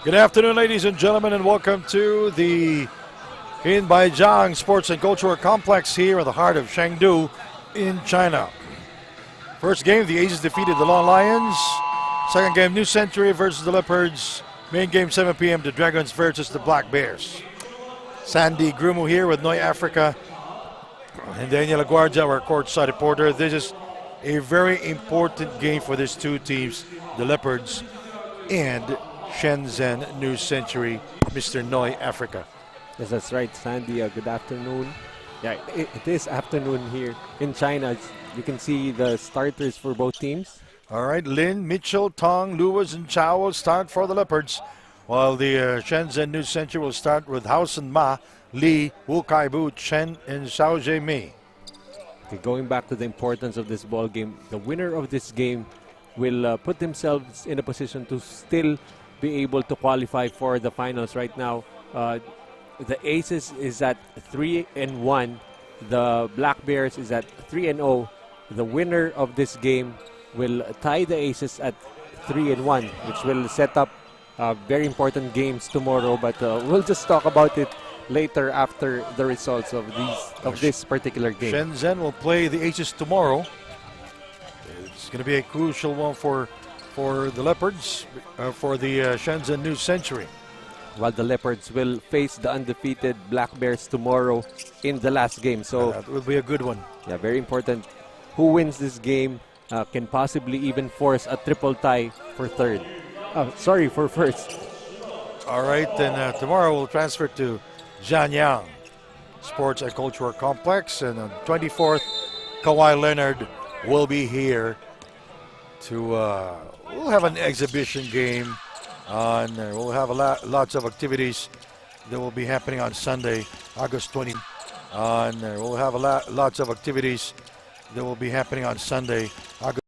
Good afternoon, ladies and gentlemen, and welcome to the Baizhang Sports and Cultural Complex here in the heart of Chengdu in China. First game, the Asians defeated the Long Lions. Second game, New Century versus the Leopards. Main game, 7 p.m., the Dragons versus the Black Bears. Sandy Grumu here with Noi Africa and Daniel Aguardia, our courtside reporter. This is a very important game for these two teams, the Leopards and Shenzhen New Century, Mr. Noi Africa. Yes, that's right, Sandy. Good afternoon. Yeah, it is afternoon here in China. You can see the starters for both teams. All right, Lin, Mitchell, Tong, Lewis, and Chow will start for the Leopards, while the Shenzhen New Century will start with Hausen Ma, Li, Wu Kaibu, Chen, and Xiao Jiemi. Okay, going back to the importance of this ball game, the winner of this game will put themselves in a position to still be able to qualify for the finals. Right now, the Aces is at 3-1. The Black Bears is at 3-0. The winner of this game will tie the Aces at 3-1, which will set up very important games tomorrow. But we'll just talk about it later after the results of this particular game. Shenzhen will play the Aces tomorrow. It's going to be a crucial one for the Leopards, for the Shenzhen New Century. While the Leopards will face the undefeated Black Bears tomorrow in the last game. So that will be a good one. Yeah, very important. Who wins this game can possibly even force a triple tie for third. For first. All right, then tomorrow we'll transfer to Zhanyang Sports and Cultural Complex, and on 24th, Kawhi Leonard will be here to. We'll have an exhibition game. We'll have lots of activities that will be happening on Sunday, August 20. We'll have lots of activities that will be happening on Sunday, August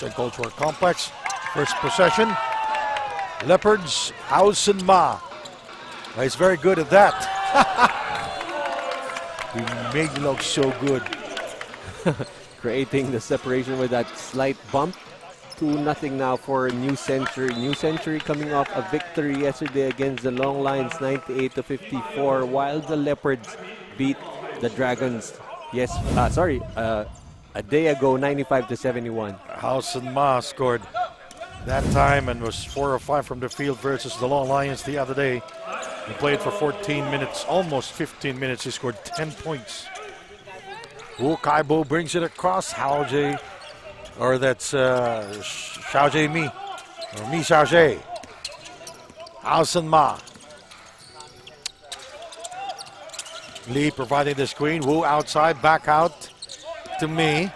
and Cultural Complex. First possession, Leopards, Hausen Ma. He's very good at that. He made it look so good. Creating the separation with that slight bump. 2-0 now for New Century. New Century coming off a victory yesterday against the Long Lions, 98-54, while the Leopards beat the Dragons. A day ago, 95-71. Hausen Ma scored that time and was 4 of 5 from the field versus the Long Lions the other day. He played for 14 minutes, almost 15 minutes. He scored 10 points. Wu Kaibo brings it across. Xiao Jiemi, or Mi Xiao Jie. Hausen Ma. Li providing the screen. Wu outside, back out to Mi.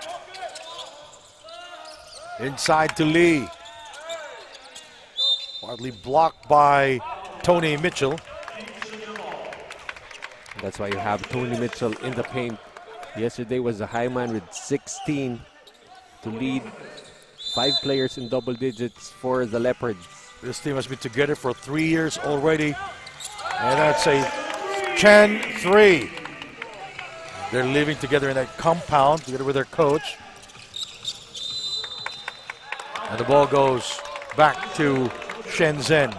Inside to Li. Hardly blocked by Tony Mitchell. That's why you have Tony Mitchell in the paint. Yesterday was a high man with 16 to lead 5 players in double digits for the Leopards. This team has been together for 3 years already. And that's a Chen 3. They're living together in that compound together with their coach. And the ball goes back to Shenzhen.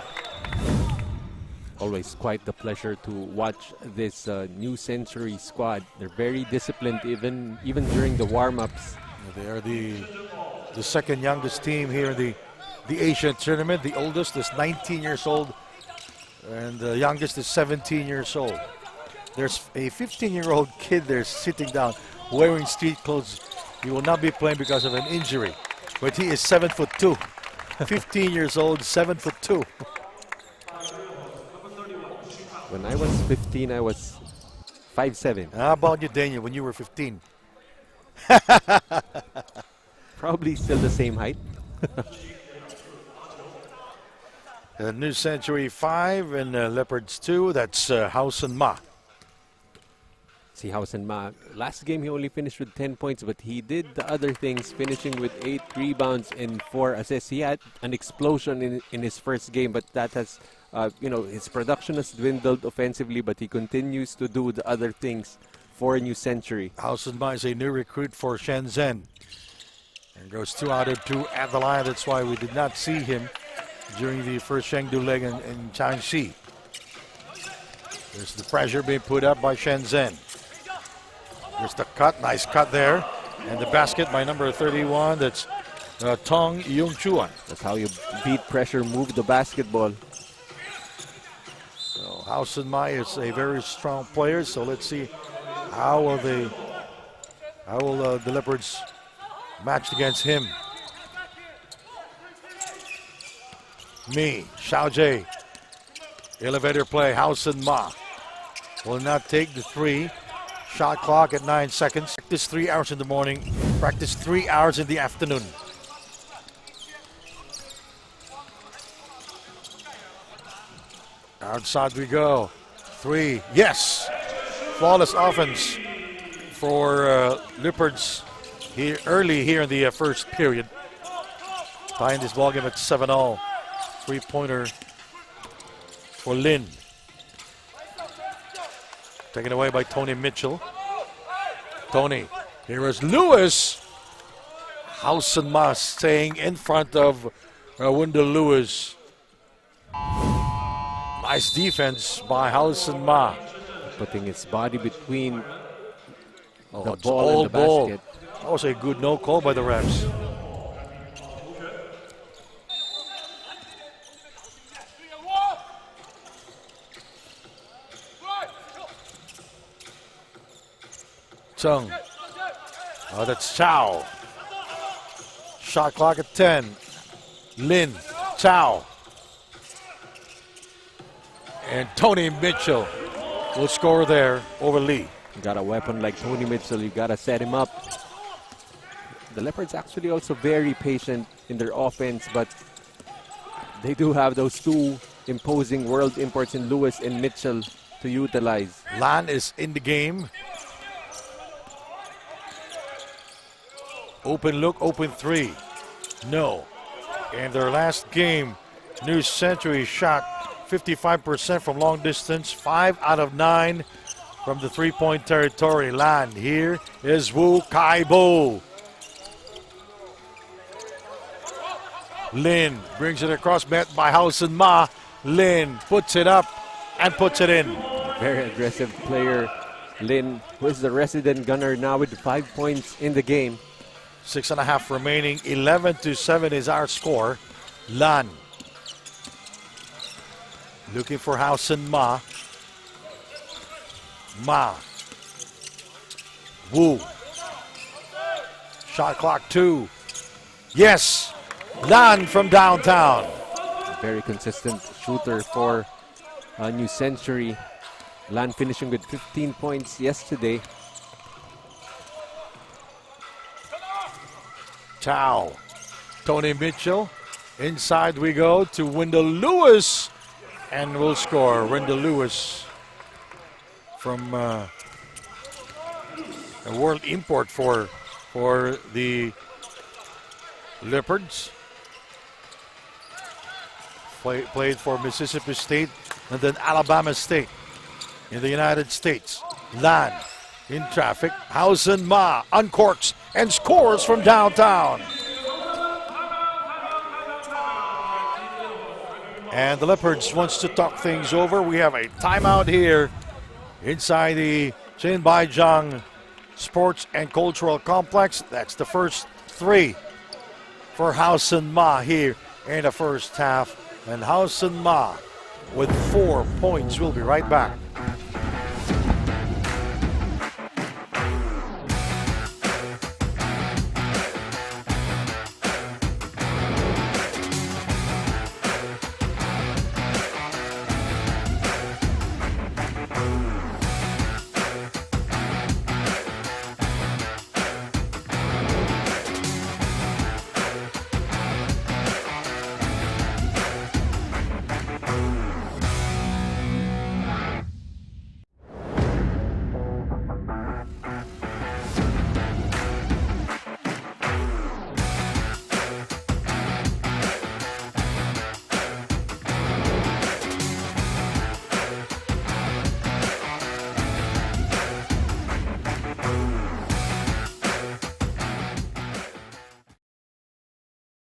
Always quite the pleasure to watch this New Century squad. They're very disciplined even during the warm-ups. They are the second youngest team here in the Asian tournament. The oldest is 19 years old and the youngest is 17 years old. There's a 15-year-old kid there sitting down wearing street clothes. He will not be playing because of an injury, but he is 7'2". 15 years old, 7'2". When I was 15, I was 5'7". How about you, Daniel, when you were 15? Probably still the same height. New Century 5 and Leopards 2. That's Hausen Ma. See, Hausen Ma, last game he only finished with 10 points, but he did the other things, finishing with 8 rebounds and 4 assists. He had an explosion in his first game, but that has, his production has dwindled offensively, but he continues to do the other things for New Century. Hausen Ma is a new recruit for Shenzhen. And goes 2 out of 2 at the line. That's why we did not see him during the first Chengdu leg in Changxi. There's the pressure being put up by Shenzhen. There's the cut, nice cut there. And the basket by number 31, that's Tong Yung-chuan. That's how you beat pressure, move the basketball. Hao Mai is a very strong player, so let's see how will the Leopards match against him. Xiao Jie. Elevator play, Hao Ma will not take the three. Shot clock at 9 seconds. Practice 3 hours in the morning, practice 3 hours in the afternoon. Outside we go. 3, yes! Flawless offense for Leopards here early here in the first period. Tying this ballgame at 7-all. 3-pointer for Lin. Taken away by Tony Mitchell. Tony. Here is Lewis. Hao Ma staying in front of Wendell Lewis. Nice defense by Hao Ma. Putting his body between the it's ball and the basket. That was a good no call by the refs. Chung. Oh, that's Chow. Shot clock at 10. Lin, Chow. And Tony Mitchell will score there over Lee. You got a weapon like Tony Mitchell, you got to set him up. The Leopards actually also very patient in their offense, but they do have those two imposing world imports in Lewis and Mitchell to utilize. Lan is in the game. Open look, open three. No. In their last game, New Century shot 55% from long distance, 5 out of 9 from the three-point territory. Lan, here is Wu Kaibo. Lin brings it across, met by Hao Ma. Lin puts it up and puts it in. Very aggressive player, Lin, who is the resident gunner now with 5 points in the game. 6.5 remaining, 11-7 is our score. Lan looking for Hao Ma. Ma. Wu. Shot clock 2. Yes! Lan from downtown. Very consistent shooter for New Century. Lan finishing with 15 points yesterday. Chow. Tony Mitchell. Inside we go to Wendell Lewis. And we'll score. Wendell Lewis from a world import for the Leopards. Played for Mississippi State and then Alabama State in the United States. Lan in traffic. Hao Ma uncorks and scores from downtown. And the Leopards wants to talk things over. We have a timeout here inside the Chengdu Sports and Cultural Complex. That's the first 3 for Hao Ma here in the first half. And Hao Ma with 4 points. We'll be right back.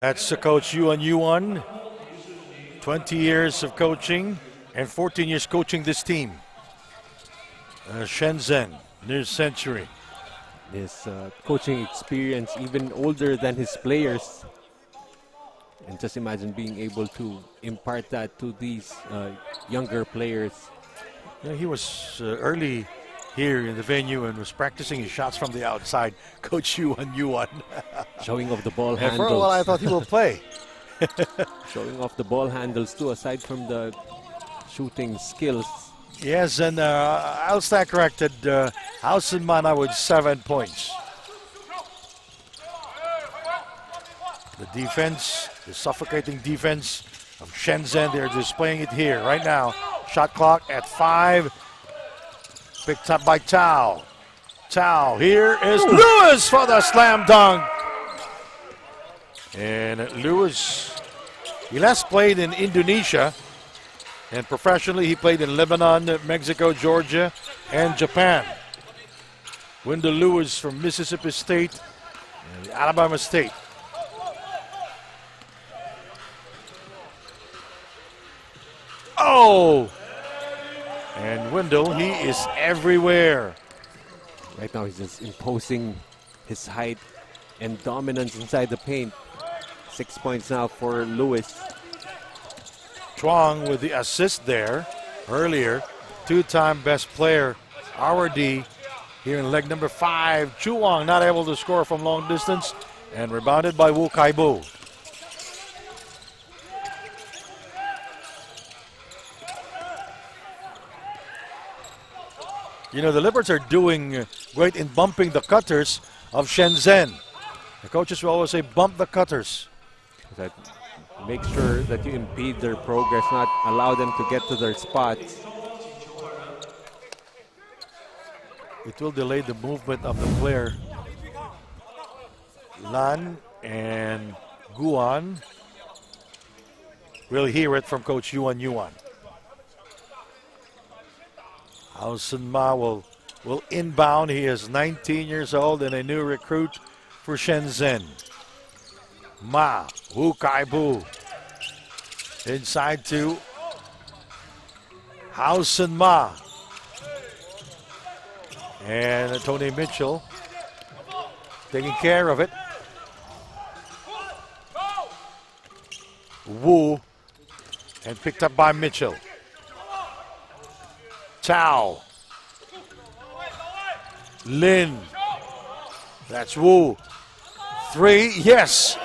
That's Coach Yuan Yuan. 20 years of coaching and 14 years coaching this team. Shenzhen, New Century. His coaching experience even older than his players. And just imagine being able to impart that to these younger players. Yeah, he was early here in the venue and was practicing his shots from the outside. Coach Yuan. Showing off the ball And handles. for a while I thought he will play. Showing off the ball handles too, aside from the shooting skills. Yes, and I'll stand corrected. Housen Mana with 7 points. The defense, the suffocating defense of Shenzhen, they're displaying it here right now. Shot clock at 5. Picked up by Tao. Tao, here is Lewis for the slam dunk. And Lewis, he last played in Indonesia. And professionally, he played in Lebanon, Mexico, Georgia, and Japan. Wendell Lewis from Mississippi State and Alabama State. Oh! And Wendell, he is everywhere. Right now, he's just imposing his height and dominance inside the paint. 6 points now for Lewis. Chuang with the assist there earlier. Two-time best player, our D, here in leg number 5. Chuang not able to score from long distance and rebounded by Wu Kaibu. You know, the Leopards are doing great in bumping the cutters of Shenzhen. The coaches will always say, bump the cutters. That make sure that you impede their progress, not allow them to get to their spots. It will delay the movement of the player. Lan and Guan will hear it from Coach Yuan. Housen Ma will inbound. He is 19 years old and a new recruit for Shenzhen. Ma, Wu Kaibu. Inside to Housen Ma. And Tony Mitchell taking care of it. Wu, and picked up by Mitchell. Tao. Lin. That's Wu. 3, yes.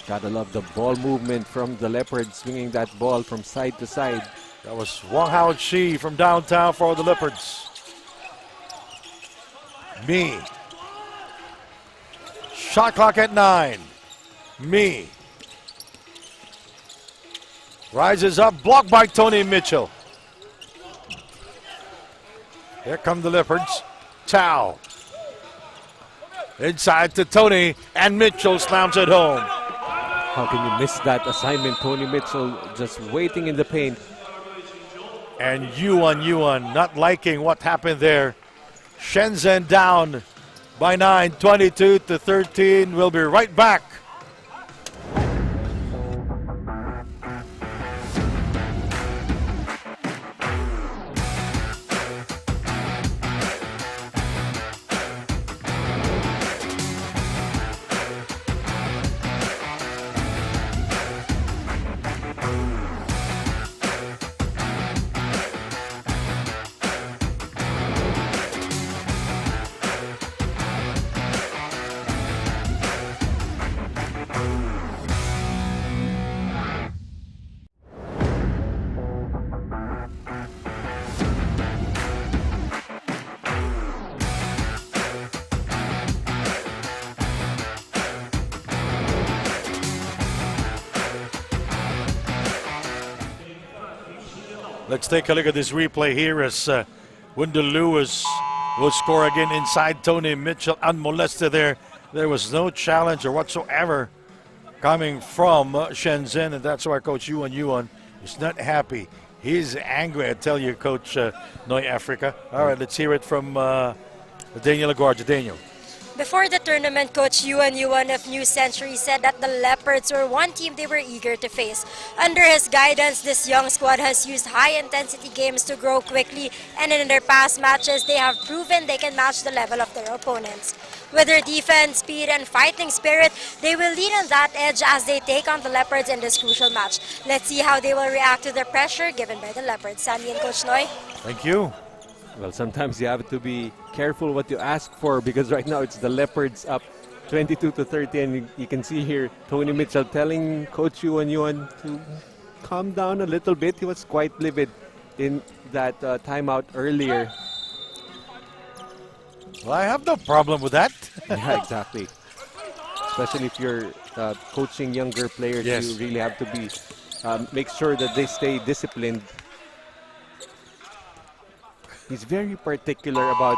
Gotta love the ball movement from the Leopards, swinging that ball from side to side. That was Wang Hao-chi from downtown for the Leopards. Mi. Shot clock at 9. Mi. Rises up, blocked by Tony Mitchell. Here come the Leopards. Tao. Inside to Tony, and Mitchell slams it home. How can you miss that assignment? Tony Mitchell just waiting in the paint. And Yuan not liking what happened there. Shenzhen down by 9, 22-13. We'll be right back. Let's take a look at this replay here as Wendell Lewis will score again inside Tony Mitchell, unmolested there. There was no challenge or whatsoever coming from Shenzhen, and that's why Coach Yuan is not happy. He's angry, I tell you, Coach Noy Africa. All right, let's hear it from Daniel Aguardia. Daniel. Before the tournament, Coach Yuan Yuan of New Century said that the Leopards were one team they were eager to face. Under his guidance, this young squad has used high-intensity games to grow quickly, and in their past matches, they have proven they can match the level of their opponents. With their defense, speed, and fighting spirit, they will lead on that edge as they take on the Leopards in this crucial match. Let's see how they will react to the pressure given by the Leopards. Sandy and Coach Noy. Thank you. Well, sometimes you have to be careful what you ask for, because right now it's the Leopards up 22-30, and you can see here Tony Mitchell telling Coach Yuan Yuan to calm down a little bit. He was quite livid in that timeout earlier. Well, I have no problem with that. Yeah, exactly. Especially if you're coaching younger players, Yes. you really have to be make sure that they stay disciplined. He's very particular about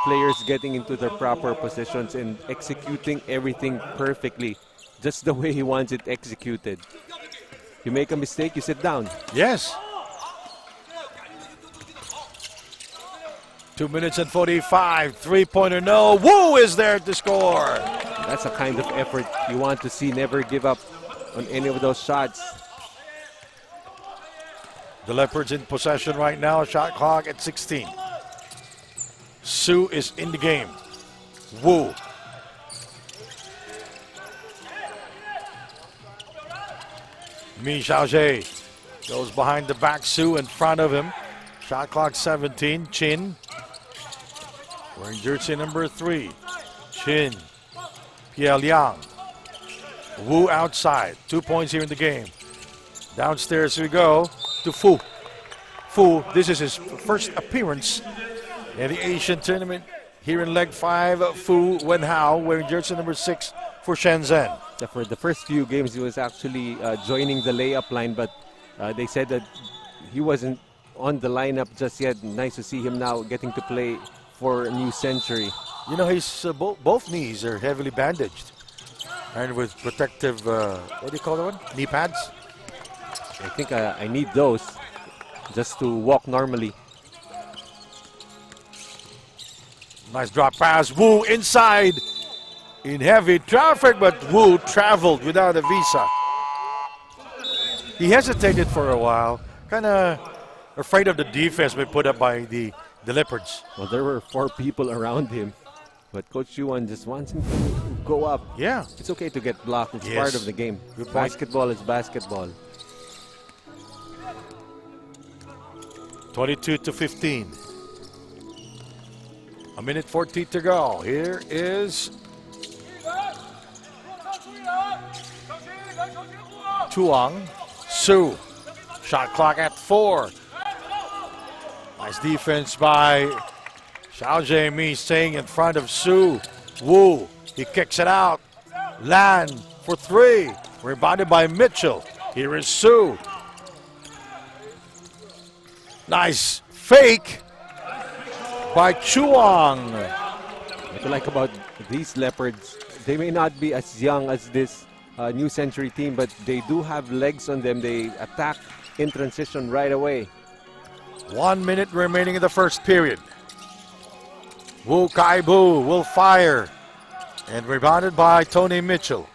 players getting into their proper positions and executing everything perfectly, just the way he wants it executed. You make a mistake, you sit down. Yes. 2 minutes and 45. Three-pointer, no. Wu is there to score. That's the kind of effort you want to see. Never give up on any of those shots. The Leopards in possession right now. Shot clock at 16. Su is in the game. Wu. Mi Xiaojie goes behind the back. Su in front of him. Shot clock 17. Chin. Wearing jersey number 3. Chin. Pierre Liang. Wu outside. 2 points here in the game. Downstairs we go to Fu. Fu, this is his first appearance in the Asian tournament. Here in leg 5, Fu Wenhao wearing jersey number 6 for Shenzhen. Yeah, for the first few games, he was actually joining the layup line, but they said that he wasn't on the lineup just yet. Nice to see him now getting to play for New Century. You know, his both knees are heavily bandaged and with protective, what do you call that one? Knee pads? I think I need those just to walk normally. Nice drop pass. Wu inside in heavy traffic, but Wu traveled without a visa. He hesitated for a while, kind of afraid of the defense being put up by the Leopards. Well, there were 4 people around him, but Coach Yuan just wants him to go up. Yeah. It's okay to get blocked. It's Yes. part of the game. Good point. Basketball is basketball. 22-15. A minute 14 to go. Here is Chuang. Su. Shot clock at 4. Nice defense by Xiao Mi staying in front of Su. Wu. He kicks it out. Lan for 3. Rebounded by Mitchell. Here is Su. Nice fake by Chuang. What I like about these Leopards, they may not be as young as this New Century team, but they do have legs on them. They attack in transition right away. 1 minute remaining in the first period. Wu Kaibu will fire. And rebounded by Tony Mitchell.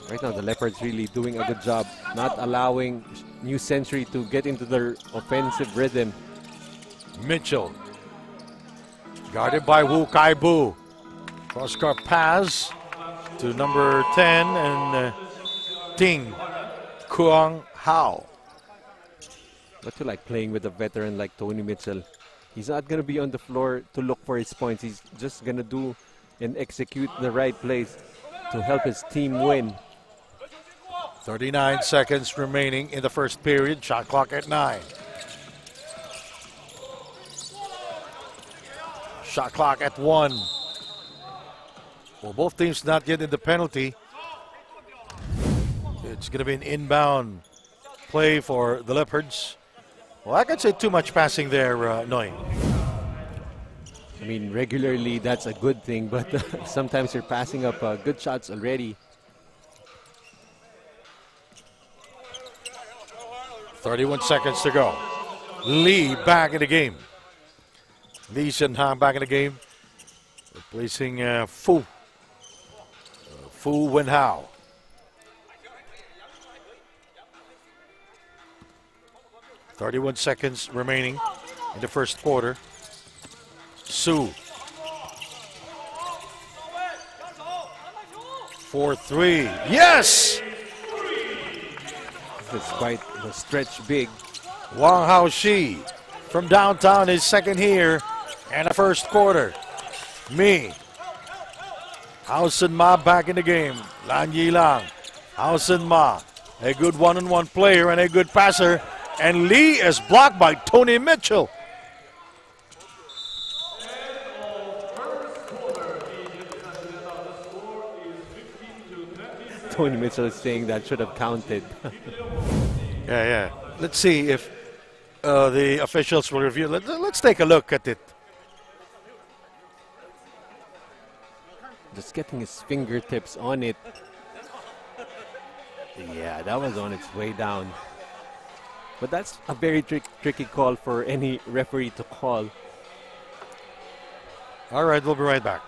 Right now, the Leopards really doing a good job not allowing New Century to get into their offensive rhythm. Mitchell. Guarded by Wu Kaibu. Cross-court pass to number 10 and Ting Kuang Hao. But you like playing with a veteran like Tony Mitchell. He's not going to be on the floor to look for his points. He's just going to do and execute the right plays to help his team win. 39 seconds remaining in the first period. Shot clock at 9. Shot clock at 1. Well, both teams not getting the penalty. It's going to be an inbound play for the Leopards. Well, I could say too much passing there, Noy. I mean, regularly that's a good thing, but sometimes you're passing up good shots already. 31 seconds to go. Lee back in the game. Lee Shenhang back in the game. replacing Fu Wenhao. .31 seconds remaining in the first quarter. Su. 4-3. Yes! It's quite a stretch big. Wang Haoxi from downtown, his second here and the first quarter. Mi. Hausen Ma back in the game. Lan Yilang. Hausen Ma, a good one-on-one player and a good passer. And Lee is blocked by Tony Mitchell. Tony Mitchell is saying that should have counted. Yeah. Let's see if the officials will review. Let's take a look at it. Just getting his fingertips on it. Yeah, that was on its way down. But that's a very tricky call for any referee to call. All right, we'll be right back.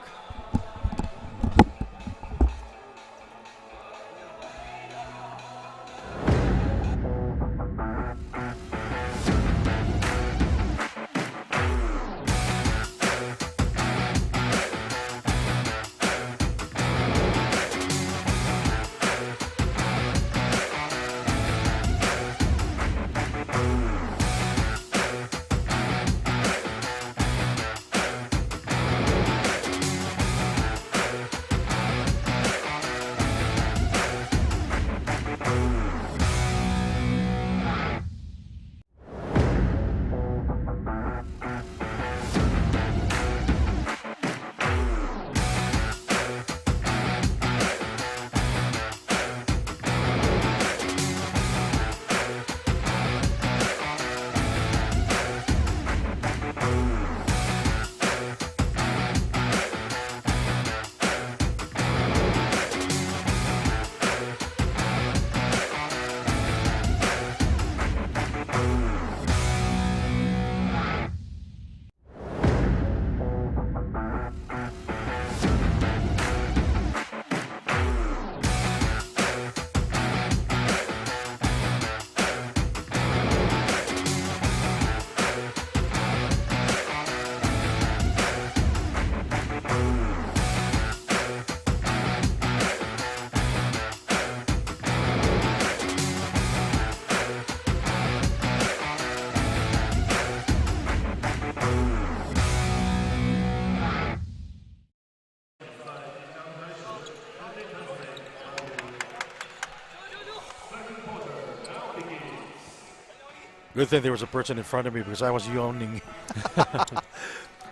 Good thing there was a person in front of me because I was yawning.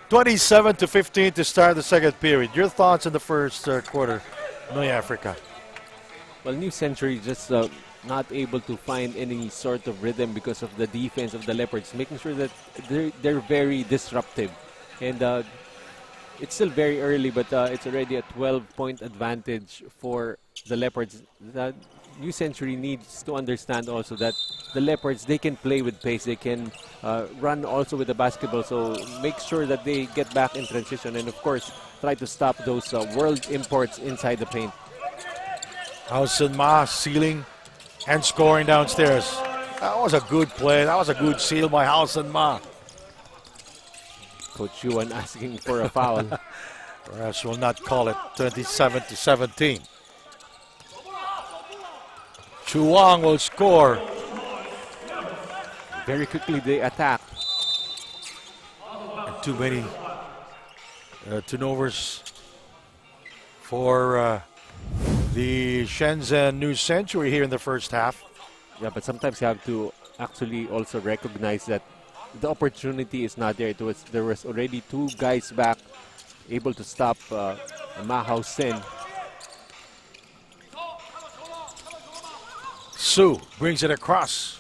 27-15 to start the second period. Your thoughts in the first quarter, Noy Africa? Well, New Century just not able to find any sort of rhythm because of the defense of the Leopards, making sure that they're very disruptive. And it's still very early, but it's already a 12-point advantage for the Leopards. New Century needs to understand also that the Leopards, they can play with pace, they can run also with the basketball, so make sure that they get back in transition and of course try to stop those world imports inside the paint. Hausen Ma sealing and scoring downstairs. That was a good play, that was a good seal by Hausen Ma. Coach Yuan asking for a foul. Perhaps will not call it. 27-17. Chu Wang will score. Very quickly they attack. And too many turnovers for the Shenzhen New Century here in the first half. Yeah, but sometimes you have to actually also recognize that the opportunity is not there. There was already two guys back able to stop Ma Hao Sen. Su brings it across.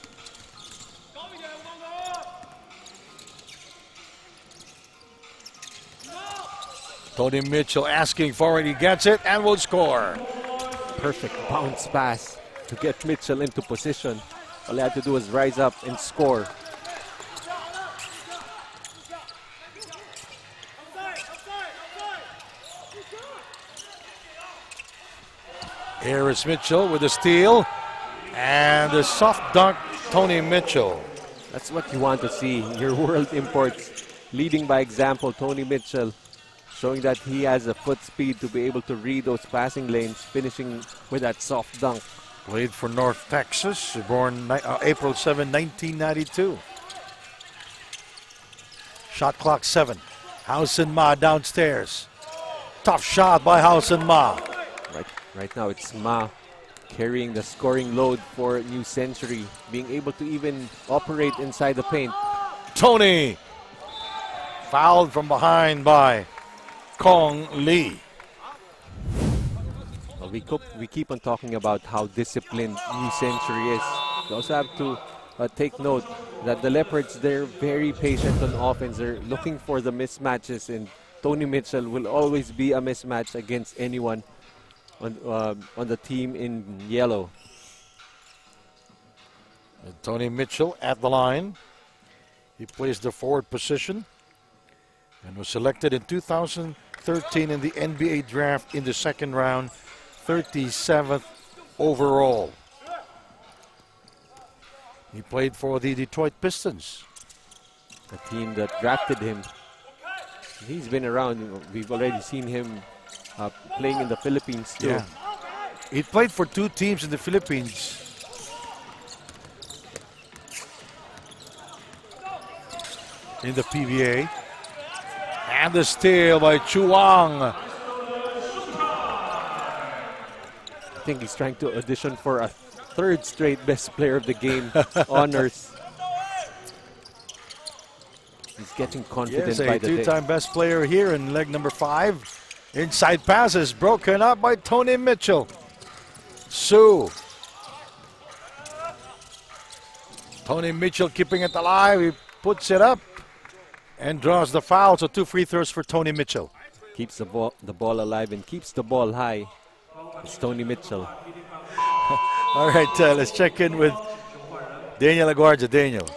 Tony Mitchell asking for it. He gets it and will score. Perfect bounce pass to get Mitchell into position. All he had to do was rise up and score. Here is Mitchell with the steal. And the soft dunk, Tony Mitchell. That's what you want to see. Your world imports leading by example. Tony Mitchell showing that he has a foot speed to be able to read those passing lanes, finishing with that soft dunk. Played for North Texas, born April 7, 1992. Shot clock 7. Housen Ma downstairs. Tough shot by Housen Ma. Right now it's Ma carrying the scoring load for New Century, being able to even operate inside the paint. Tony fouled from behind by Kong Lee. Well, we keep on talking about how disciplined New Century is. We also have to take note that the Leopards, they're very patient on offense. They're looking for the mismatches, and Tony Mitchell will always be a mismatch against anyone on the team in yellow. And Tony Mitchell at the line. He plays the forward position and was selected in 2013 in the NBA draft in the second round, 37th overall. He played for the Detroit Pistons. The team that drafted him. He's been around. We've already seen him playing in the Philippines too. Yeah. He played for 2 teams in the Philippines. In the PBA. And the steal by Chuang. I think he's trying to audition for a 3rd straight best player of the game honors. He's getting confident Yes, by a the day. 2-time best player here in leg number 5. Inside passes broken up by Tony Mitchell. Su. Tony Mitchell keeping it alive. He puts it up and draws the foul. So 2 free throws for Tony Mitchell. Keeps the ball alive and keeps the ball high. It's Tony Mitchell. All right, let's check in with Daniel Aguardia. Daniel.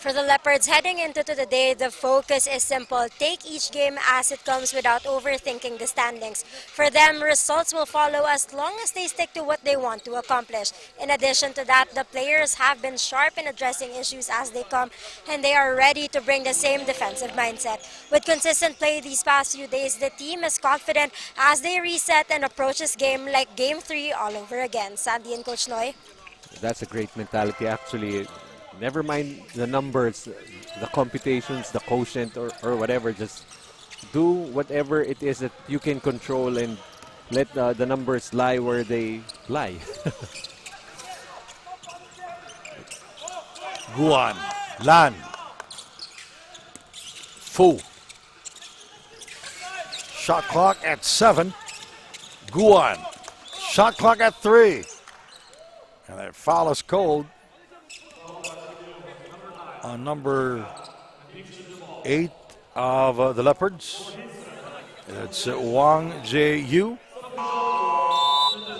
For the Leopards heading into today, the focus is simple. Take each game as it comes without overthinking the standings. For them, results will follow as long as they stick to what they want to accomplish. In addition to that, the players have been sharp in addressing issues as they come, and they are ready to bring the same defensive mindset. With consistent play these past few days, the team is confident as they reset and approach this game like Game 3 all over again. Sandy and Coach Noy. That's a great mentality, actually. Never mind the numbers, the computations, the quotient, or whatever. Just do whatever it is that you can control and let the numbers lie where they lie. Guan. Lan. Fu. Shot clock at 7. Guan. Shot clock at 3. And that foul is cold on number 8 of the Leopards. It's Wang Jae-yu.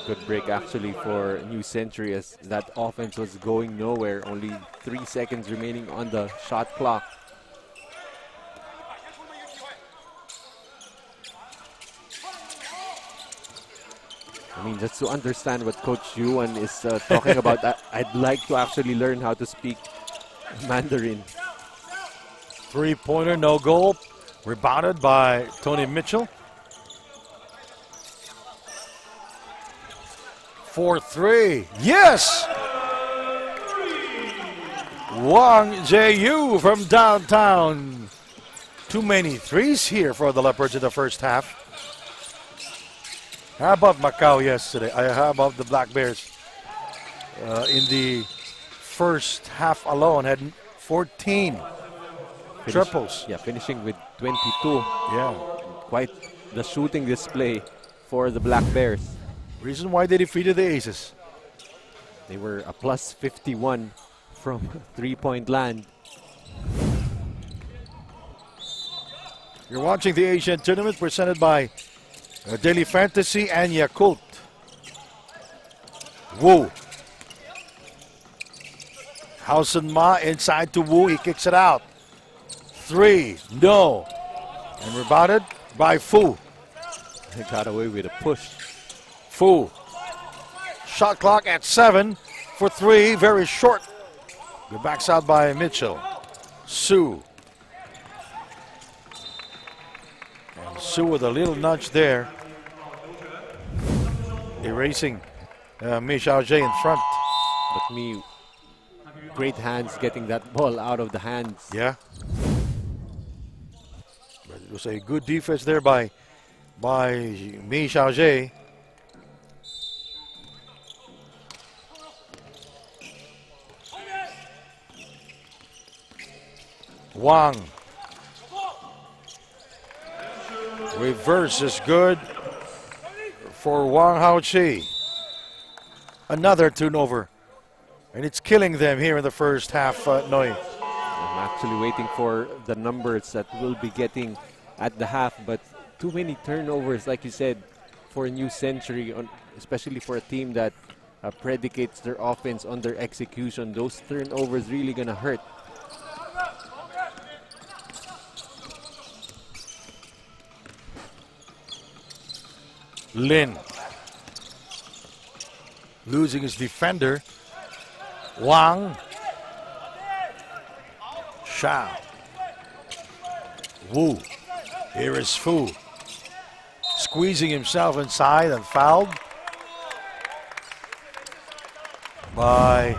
Good break actually for New Century as that offense was going nowhere. Only 3 seconds remaining on the shot clock. I mean, just to understand what Coach Yuan is talking about, I'd like to actually learn how to speak Mandarin. 3-pointer, no goal. Rebounded by Tony Mitchell. 4-3. Yes! Wang Jae-yu from downtown. Too many threes here for the Leopards in the first half. How about Macau yesterday? How about the Black Bears? In the first half alone, had 14 triples. Yeah, finishing with 22. Yeah. Quite the shooting display for the Black Bears. Reason why they defeated the Aces. They were a plus 51 from 3-point land. You're watching the Asian Tournament presented by Daily Fantasy and Yakult. Wu. Housen Ma inside to Wu. He kicks it out. 3. No. And rebounded by Fu. They got away with a push. Fu. Shot clock at 7 for 3. Very short. Good backside by Mitchell. Su. And Su with a little nudge there. Erasing Mi Xiaojie in front. But Mi, great hands getting that ball out of the hands. Yeah. But it was a good defense there by Mi Xiaojie. Wang. Reverse is good for Wang Haoqi. Another turnover. And it's killing them here in the first half, Noi. I'm actually waiting for the numbers that we'll be getting at the half, but too many turnovers, like you said, for a new century, especially for a team that predicates their offense on their execution. Those turnovers really gonna hurt. Lin. Losing his defender. Wang. Shao. Wu. Here is Fu. Squeezing himself inside and fouled by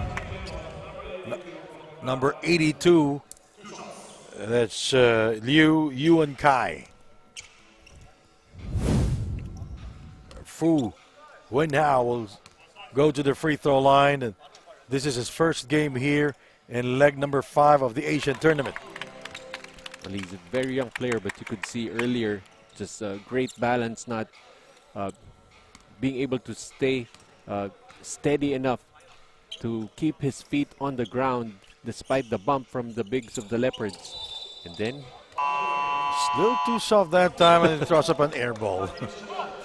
number 82. That's Liu Yuan Kai. Fu Wen Hao will go to the free throw line, and this is his first game here in leg number 5 of the Asian tournament. Well, he's a very young player, but you could see earlier just great balance, not being able to stay steady enough to keep his feet on the ground despite the bump from the bigs of the Leopards. And then It's a little too soft that time, and it throws up an air ball.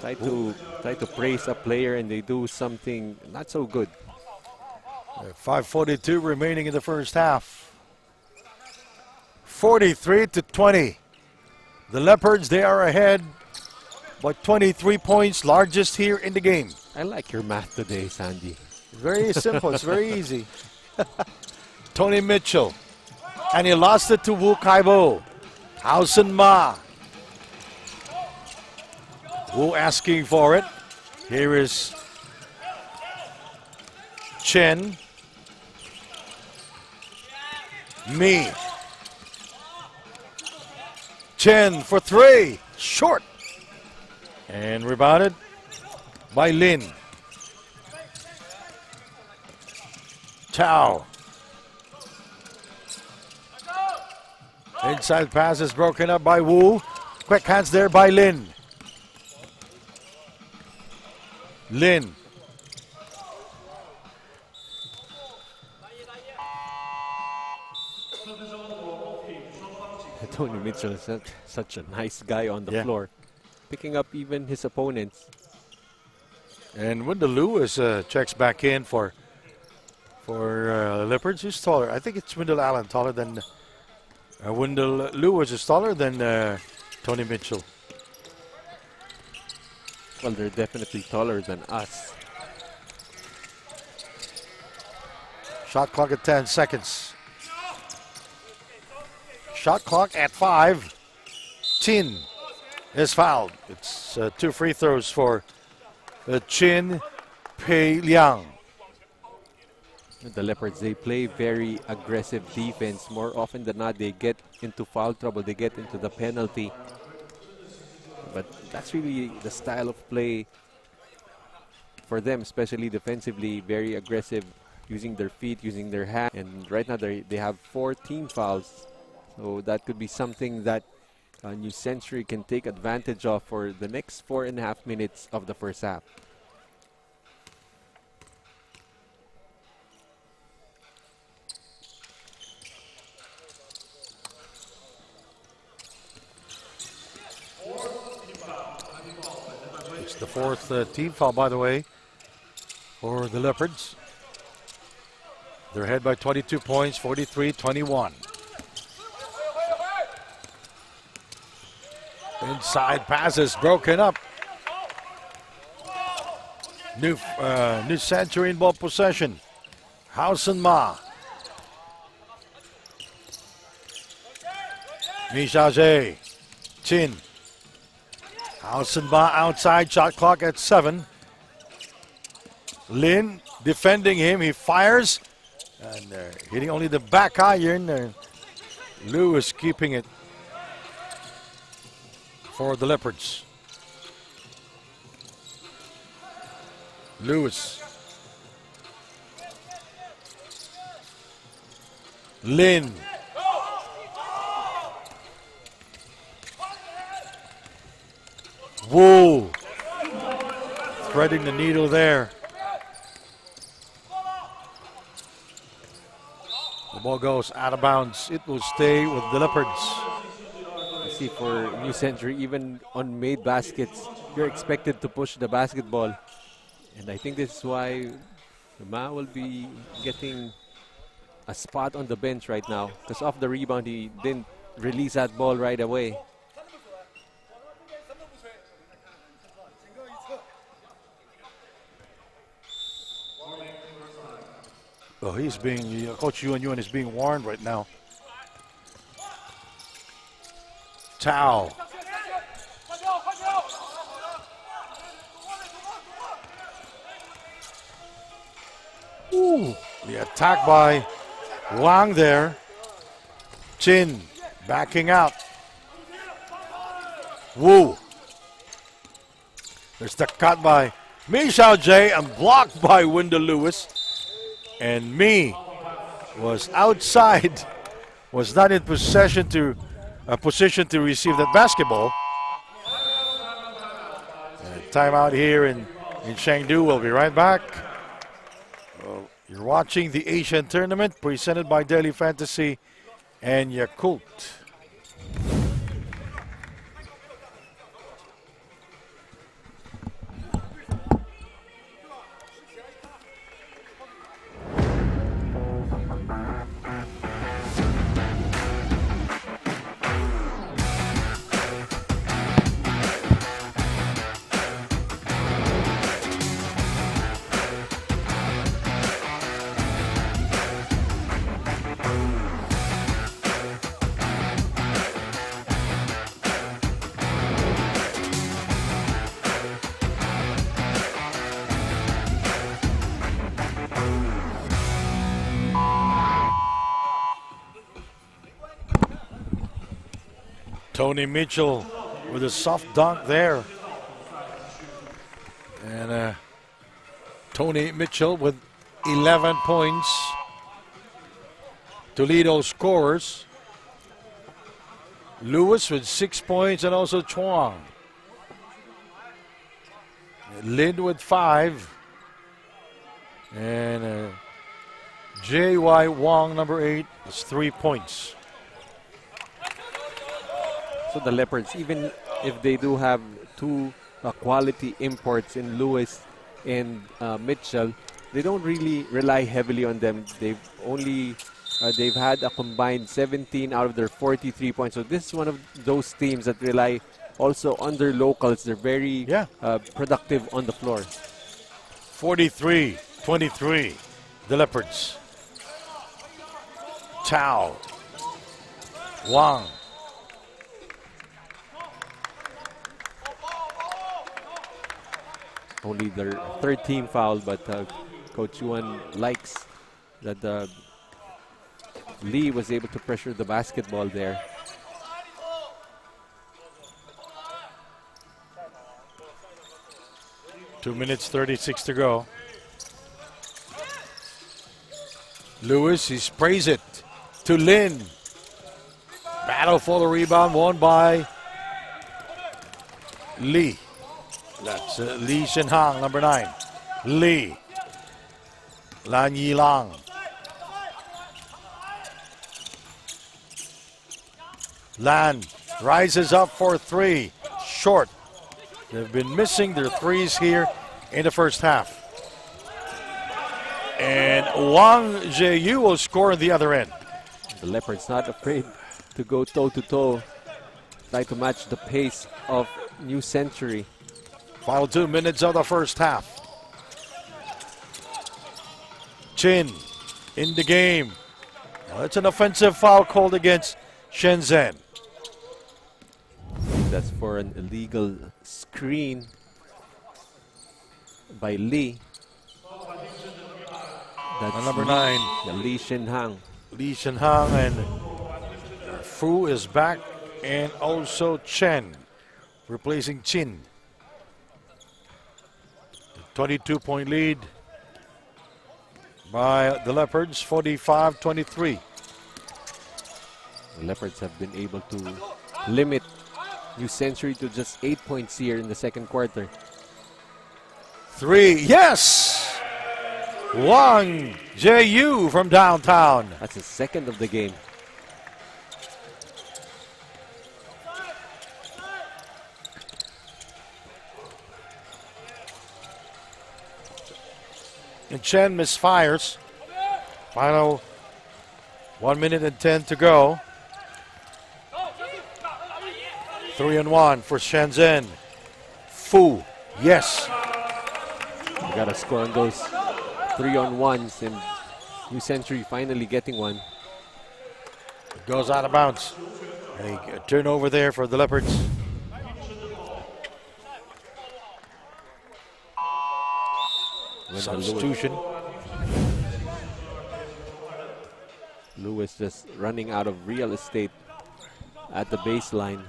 try to praise a player and they do something not so good. 5:42 remaining in the first half. 43-20. The Leopards, they are ahead by 23 points, largest here in the game. I like your math today, Sandy. Very simple. It's very easy. Tony Mitchell. And he lost it to Wu Kaibo. Hausen Ma. Wu asking for it. Here is Chen. Mi. Chen for 3. Short. And rebounded by Lin. Tao. Inside pass is broken up by Wu. Quick hands there by Lin. Lin. Tony Mitchell is such a nice guy on the floor, picking up even his opponents. And Wendell Lewis checks back in for Leopards. Who's taller? I think it's Wendell Allen taller than Wendell Lewis is taller than Tony Mitchell. Well, they're definitely taller than us. Shot clock at 10 seconds. Shot clock at 5. Chin is fouled. It's 2 free throws for Chin Pei Liang. The Leopards, they play very aggressive defense. More often than not, they get into foul trouble. They get into the penalty. But that's really the style of play for them, especially defensively. Very aggressive, using their feet, using their hands. And right now, they have 4 team fouls. So that could be something that New Century can take advantage of for the next 4.5 minutes of the first half. It's the 4th team foul, by the way, for the Leopards. They're ahead by 22 points, 43-21. Inside passes broken up. New Century in ball possession. Hausen Ma. Mishaje. Chin. Hausen Ma outside, shot clock at 7. Lin defending him, he fires. And hitting only the back iron. Lewis keeping it for the Leopards. Lewis. Lin. Wu. Threading the needle there. The ball goes out of bounds. It will stay with the Leopards. You see, for New Century, even on made baskets, you're expected to push the basketball. And I think this is why Ma will be getting a spot on the bench right now. Because off the rebound, he didn't release that ball right away. Well, he's being, Coach Yuan is being warned right now. Tao. Ooh, the attack by Wang there. Chin backing out. Wu. There's the cut by Mi Xiaojie and blocked by Wendell Lewis. And Mi was outside, was not in position to receive that basketball. Timeout here in Chengdu. We'll be right back. You're watching the Asian Tournament presented by Daily Fantasy and Yakult. Tony Mitchell with a soft dunk there. And Tony Mitchell with 11 points. Toledo scorers. Lewis with 6 points and also Chuang. Lin with 5. And J.Y. Wong, number 8, is 3 points. So the Leopards, even if they do have two quality imports in Lewis and Mitchell, they don't really rely heavily on them. They've had a combined 17 out of their 43 points. So this is one of those teams that rely also on their locals. They're very productive on the floor. 43-23, the Leopards. Tao. Wang. Only their third team foul, but Coach Yuan likes that Lee was able to pressure the basketball there. Two minutes, 36 to go. Lewis, he sprays it to Lin. Battle for the rebound, won by Lee. That's Lee Shenhang, number 9. Lee. Lan Yilang. Lan rises up for 3. Short. They've been missing their threes here in the first half. And Wang Zheyu will score on the other end. The Leopards not afraid to go toe-to-toe. Try to match the pace of New Century. Final 2 minutes of the first half. Chin in the game. Well, it's an offensive foul called against Shenzhen. That's for an illegal screen by Lee. That's Number 9. Lee Shinhang. Lee Shenhang and Fu is back, and also Chen replacing Chin. 22-point lead by the Leopards, 45-23. The Leopards have been able to limit New Century to just 8 points here in the second quarter. 3, yes! Wang Jae-yu from downtown. That's the second of the game. And Chen misfires. Final 1 minute and 10 to go. 3-1 for Shenzhen. Fu, yes. We got to score on those 3-on-1s, and New Century finally getting one. It goes out of bounds. A turnover there for the Leopards. Substitution. Lewis just running out of real estate at the baseline.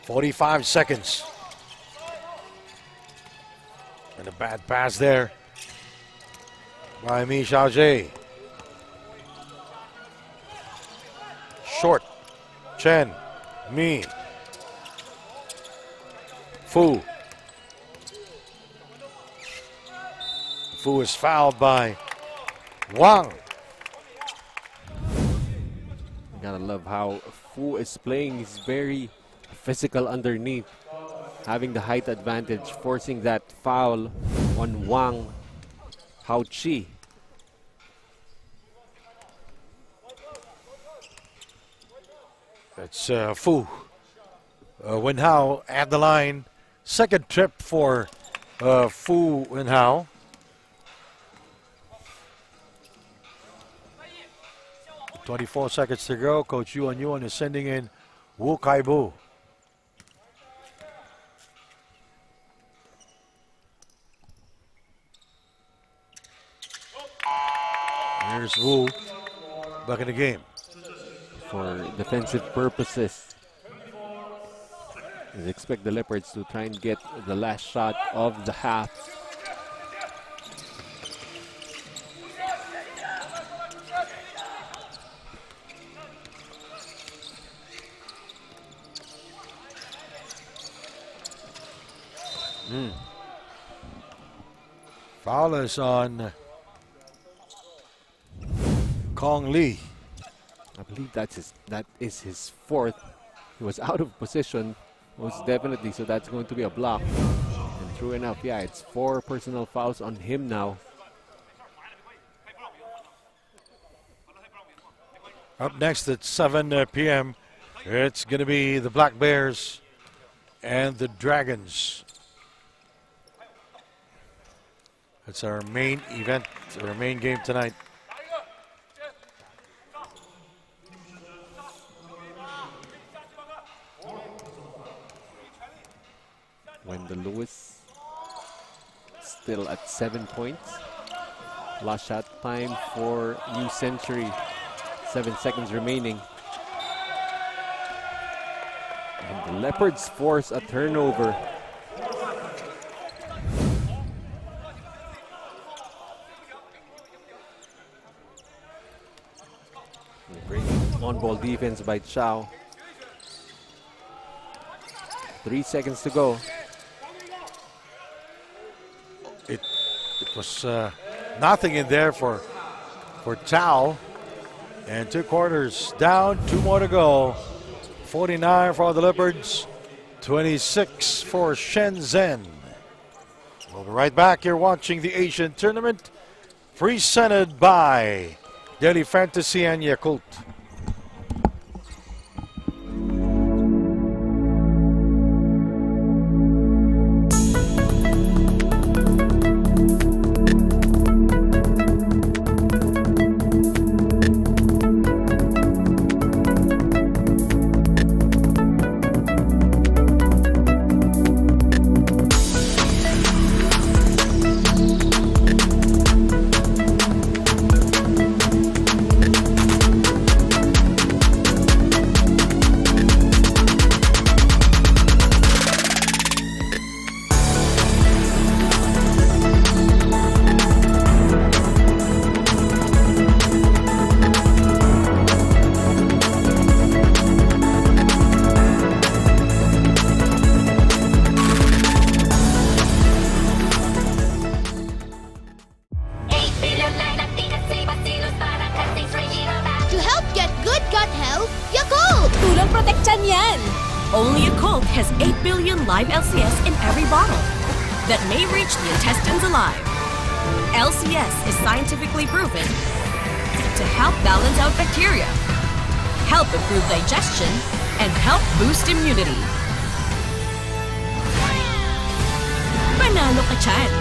.45 seconds. And a bad pass there by Mi Xiaojie. Short. Chen. Mi. Fu. Fu is fouled by Wang. You gotta love how Fu is playing. He's very physical underneath, having the height advantage, forcing that foul on Wang Haoqi. That's Fu. Wenhao at the line. Second trip for Fu Wenhao. .24 seconds to go. Coach Yuan Yuan is sending in Wu Kaibu. Here's Wu back in the game. For defensive purposes, we expect the Leopards to try and get the last shot of the half. Foul is on Kong Lee. I believe that is his fourth. He was out of position, most definitely, so that's going to be a block. And true enough, yeah, it's 4 personal fouls on him now. Up next at 7 p.m., it's going to be the Black Bears and the Dragons. That's our main event, our main game tonight. Wendell Lewis still at 7 points. Last shot time for New Century. 7 seconds remaining. And the Leopards force a turnover. Great on-ball defense by Chow. 3 seconds to go. It was nothing in there for Chow. And 2 quarters down, 2 more to go. 49 for the Leopards, 26 for Shenzhen. We'll be right back. You're watching the Asian Tournament, presented by Daily Fantasy and Yakult. gut health, Yakult! Tulong proteksyon yan! Only Yakult has 8 billion live LCS in every bottle that may reach the intestines alive. LCS is scientifically proven to help balance out bacteria, help improve digestion, and help boost immunity. Panalo ka dyan!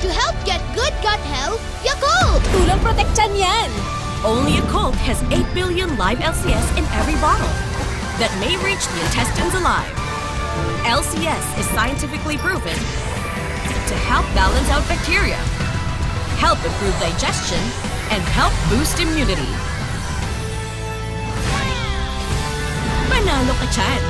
To help get good gut health, Yakult! Tulong proteksyon yan! Only Yakult has 8 billion live LCS in every bottle that may reach the intestines alive. LCS is scientifically proven to help balance out bacteria, help improve digestion, and help boost immunity. Panalo ka dyan!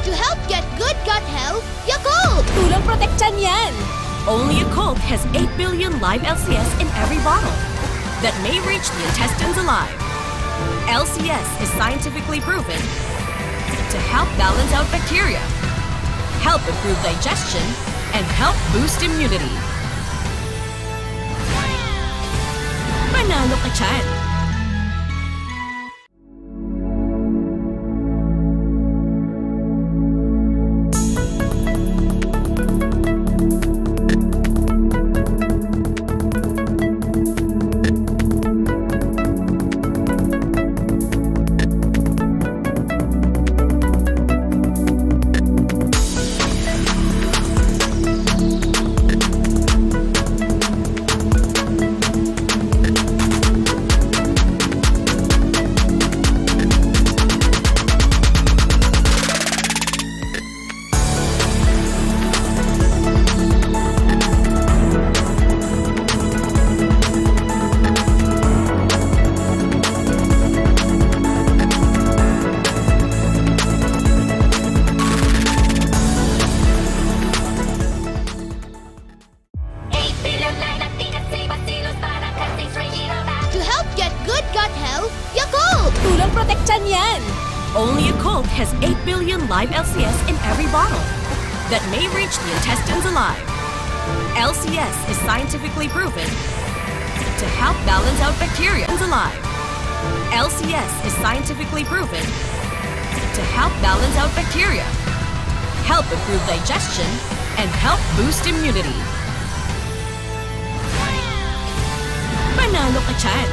To help get good gut health, Yakult! Tulong proteksyon yan! Only Yakult has 8 billion live LCS in every bottle that may reach the intestines alive. LCS is scientifically proven to help balance out bacteria, help improve digestion, and help boost immunity. Panalo ka dyan! To help get good gut health, Yakult! Tulong proteksyon yan! Only Yakult has 8 billion live LCS in every bottle that may reach the intestines alive. LCS is scientifically proven to help balance out bacteria alive. LCS is scientifically proven to help balance out bacteria, help improve digestion, and help boost immunity. Panalo ka dyan!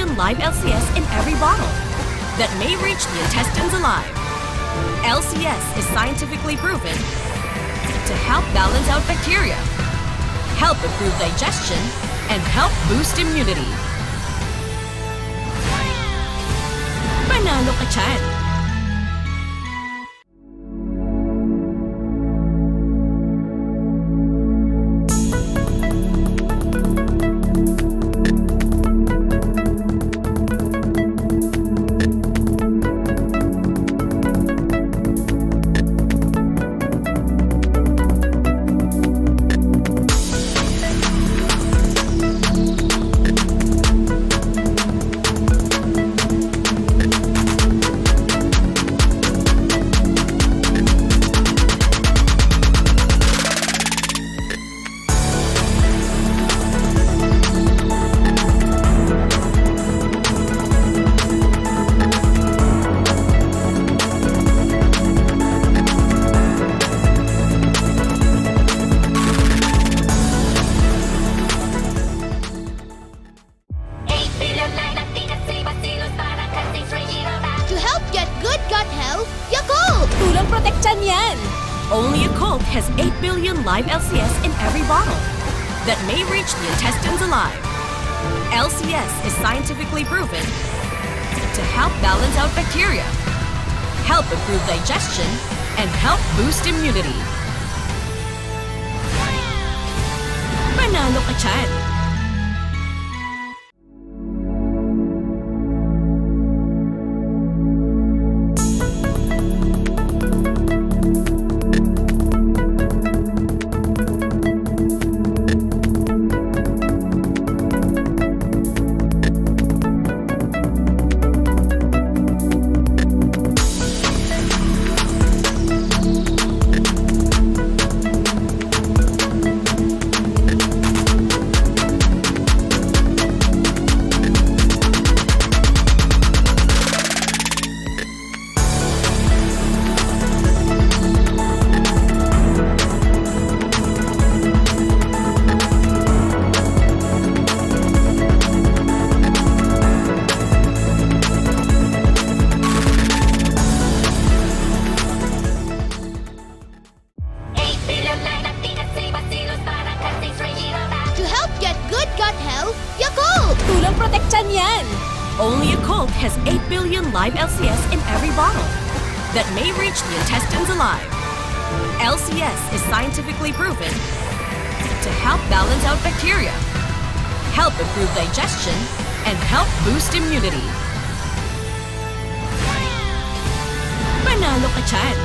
billion live LCS in every bottle that may reach the intestines alive. LCS is scientifically proven to help balance out bacteria, help improve digestion, and help boost immunity. Panalo ka dyan! To help get good gut health, Yakult! Tulong proteksyon yan! Only a Colt has 8 billion live LCS in every bottle that may reach the intestines alive. LCS is scientifically proven to help balance out bacteria, help improve digestion, and help boost immunity. Panalo ka dyan! To help get good gut health, Yakult! Tulong proteksyon yan! Only a Colt has 8 billion live LCS in every bottle that may reach the intestines alive. LCS is scientifically proven to help balance out bacteria, help improve digestion, and help boost immunity. Panalo ka dyan!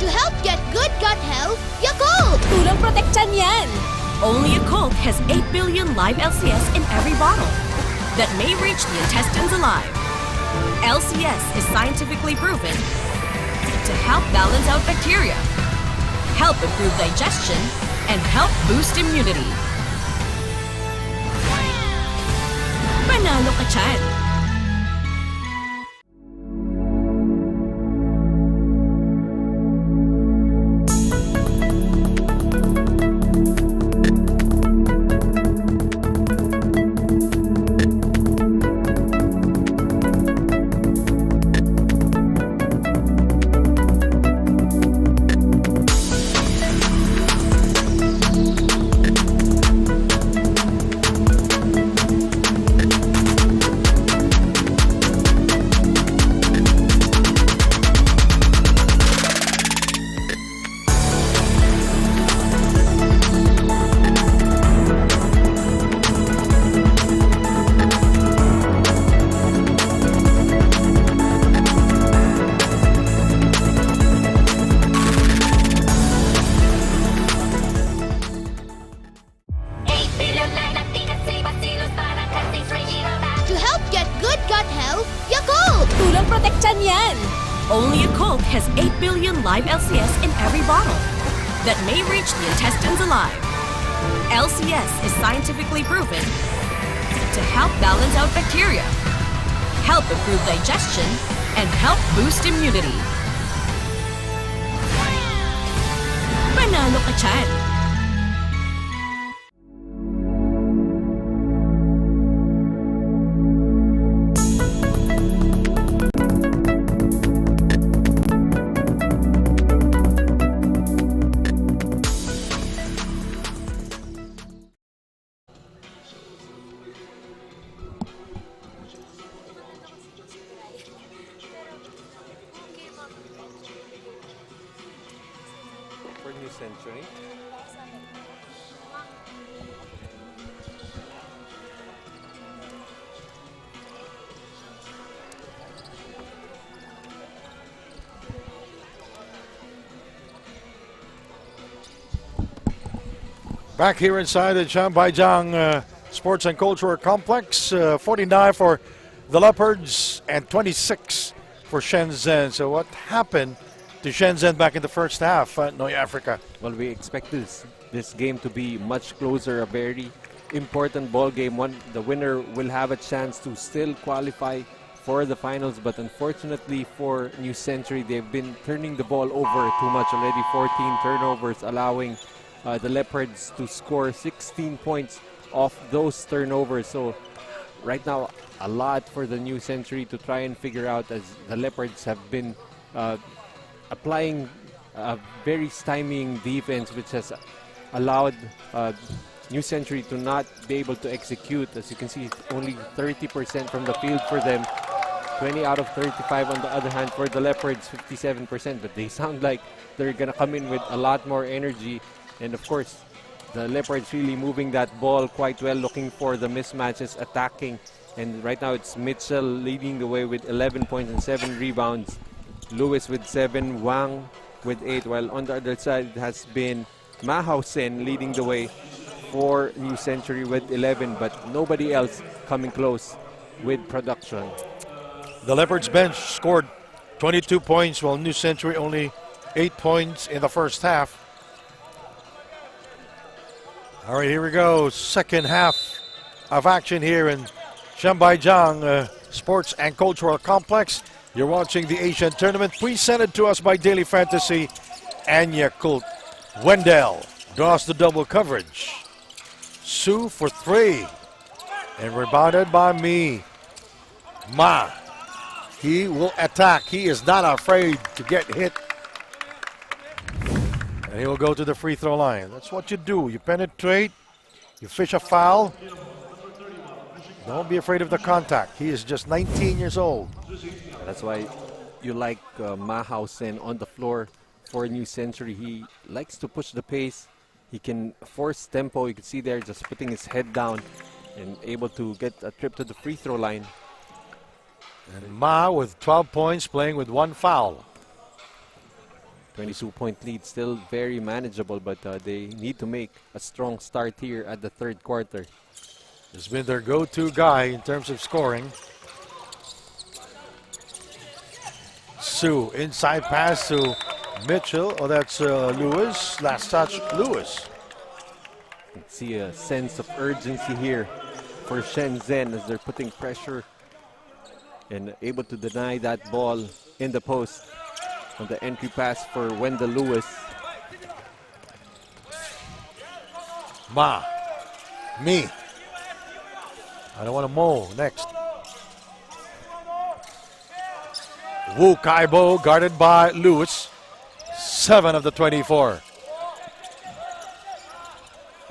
To help get good gut health, Yakult! Tulong proteksyon yan! Only a Colt has 8 billion live LCS in every bottle that may reach the intestines alive. LCS is scientifically proven to help balance out bacteria, help improve digestion, and help boost immunity. Panalo ka dyan! protection yan! Only a Colt has 8 billion live LCS in every bottle that may reach the intestines alive. LCS is scientifically proven to help balance out bacteria, help improve digestion, and help boost immunity. Panalo ka dyan! For New Century. Back here inside the Zhangbaijang Sports and Cultural Complex, 49 for the Leopards and 26 for Shenzhen. So what happened to Shenzhen back in the first half, Noy Africa? Well, we expect this game to be much closer, a very important ball game. The winner will have a chance to still qualify for the finals, but unfortunately for New Century, they've been turning the ball over too much already. 14 turnovers, allowing the Leopards to score 16 points off those turnovers. So right now, a lot for the New Century to try and figure out, as the Leopards have been applying a very stymieing defense, which has allowed New Century to not be able to execute. As you can see, only 30% from the field for them. 20 out of 35 on the other hand for the Leopards, 57%. But they sound like they're going to come in with a lot more energy. And of course, the Leopards really moving that ball quite well, looking for the mismatches, attacking. And right now it's Mitchell leading the way with 11 points and 7 rebounds. Lewis with 7, Wang with 8, while on the other side it has been Mahausen leading the way for New Century with 11, but nobody else coming close with production. The Leopards bench scored 22 points, while New Century only 8 points in the first half. All right, here we go. Second half of action here in Zhangbaijang Sports and Cultural Complex. You're watching the Asian Tournament, presented to us by Daily Fantasy and Yakult. Wendell draws the double coverage. Su for 3. And rebounded by me. Ma. He will attack. He is not afraid to get hit. And he will go to the free throw line. That's what you do. You penetrate. You fish a foul. Don't be afraid of the contact. He is just 19 years old. That's why you like Mahausen on the floor for New Century. He likes to push the pace. He can force tempo. You can see there just putting his head down and able to get a trip to the free throw line. And Ma with 12 points, playing with 1 foul. 22-point lead, still very manageable, but they need to make a strong start here at the third quarter. He's been their go-to guy in terms of scoring. Su, inside pass to Mitchell. Oh, that's Lewis. Last touch, Lewis. You can see a sense of urgency here for Shenzhen as they're putting pressure and able to deny that ball in the post on the entry pass for Wendell Lewis. Ma. Me. I don't want to mow. Next. Wu Kaibo guarded by Lewis. 7 of the 24.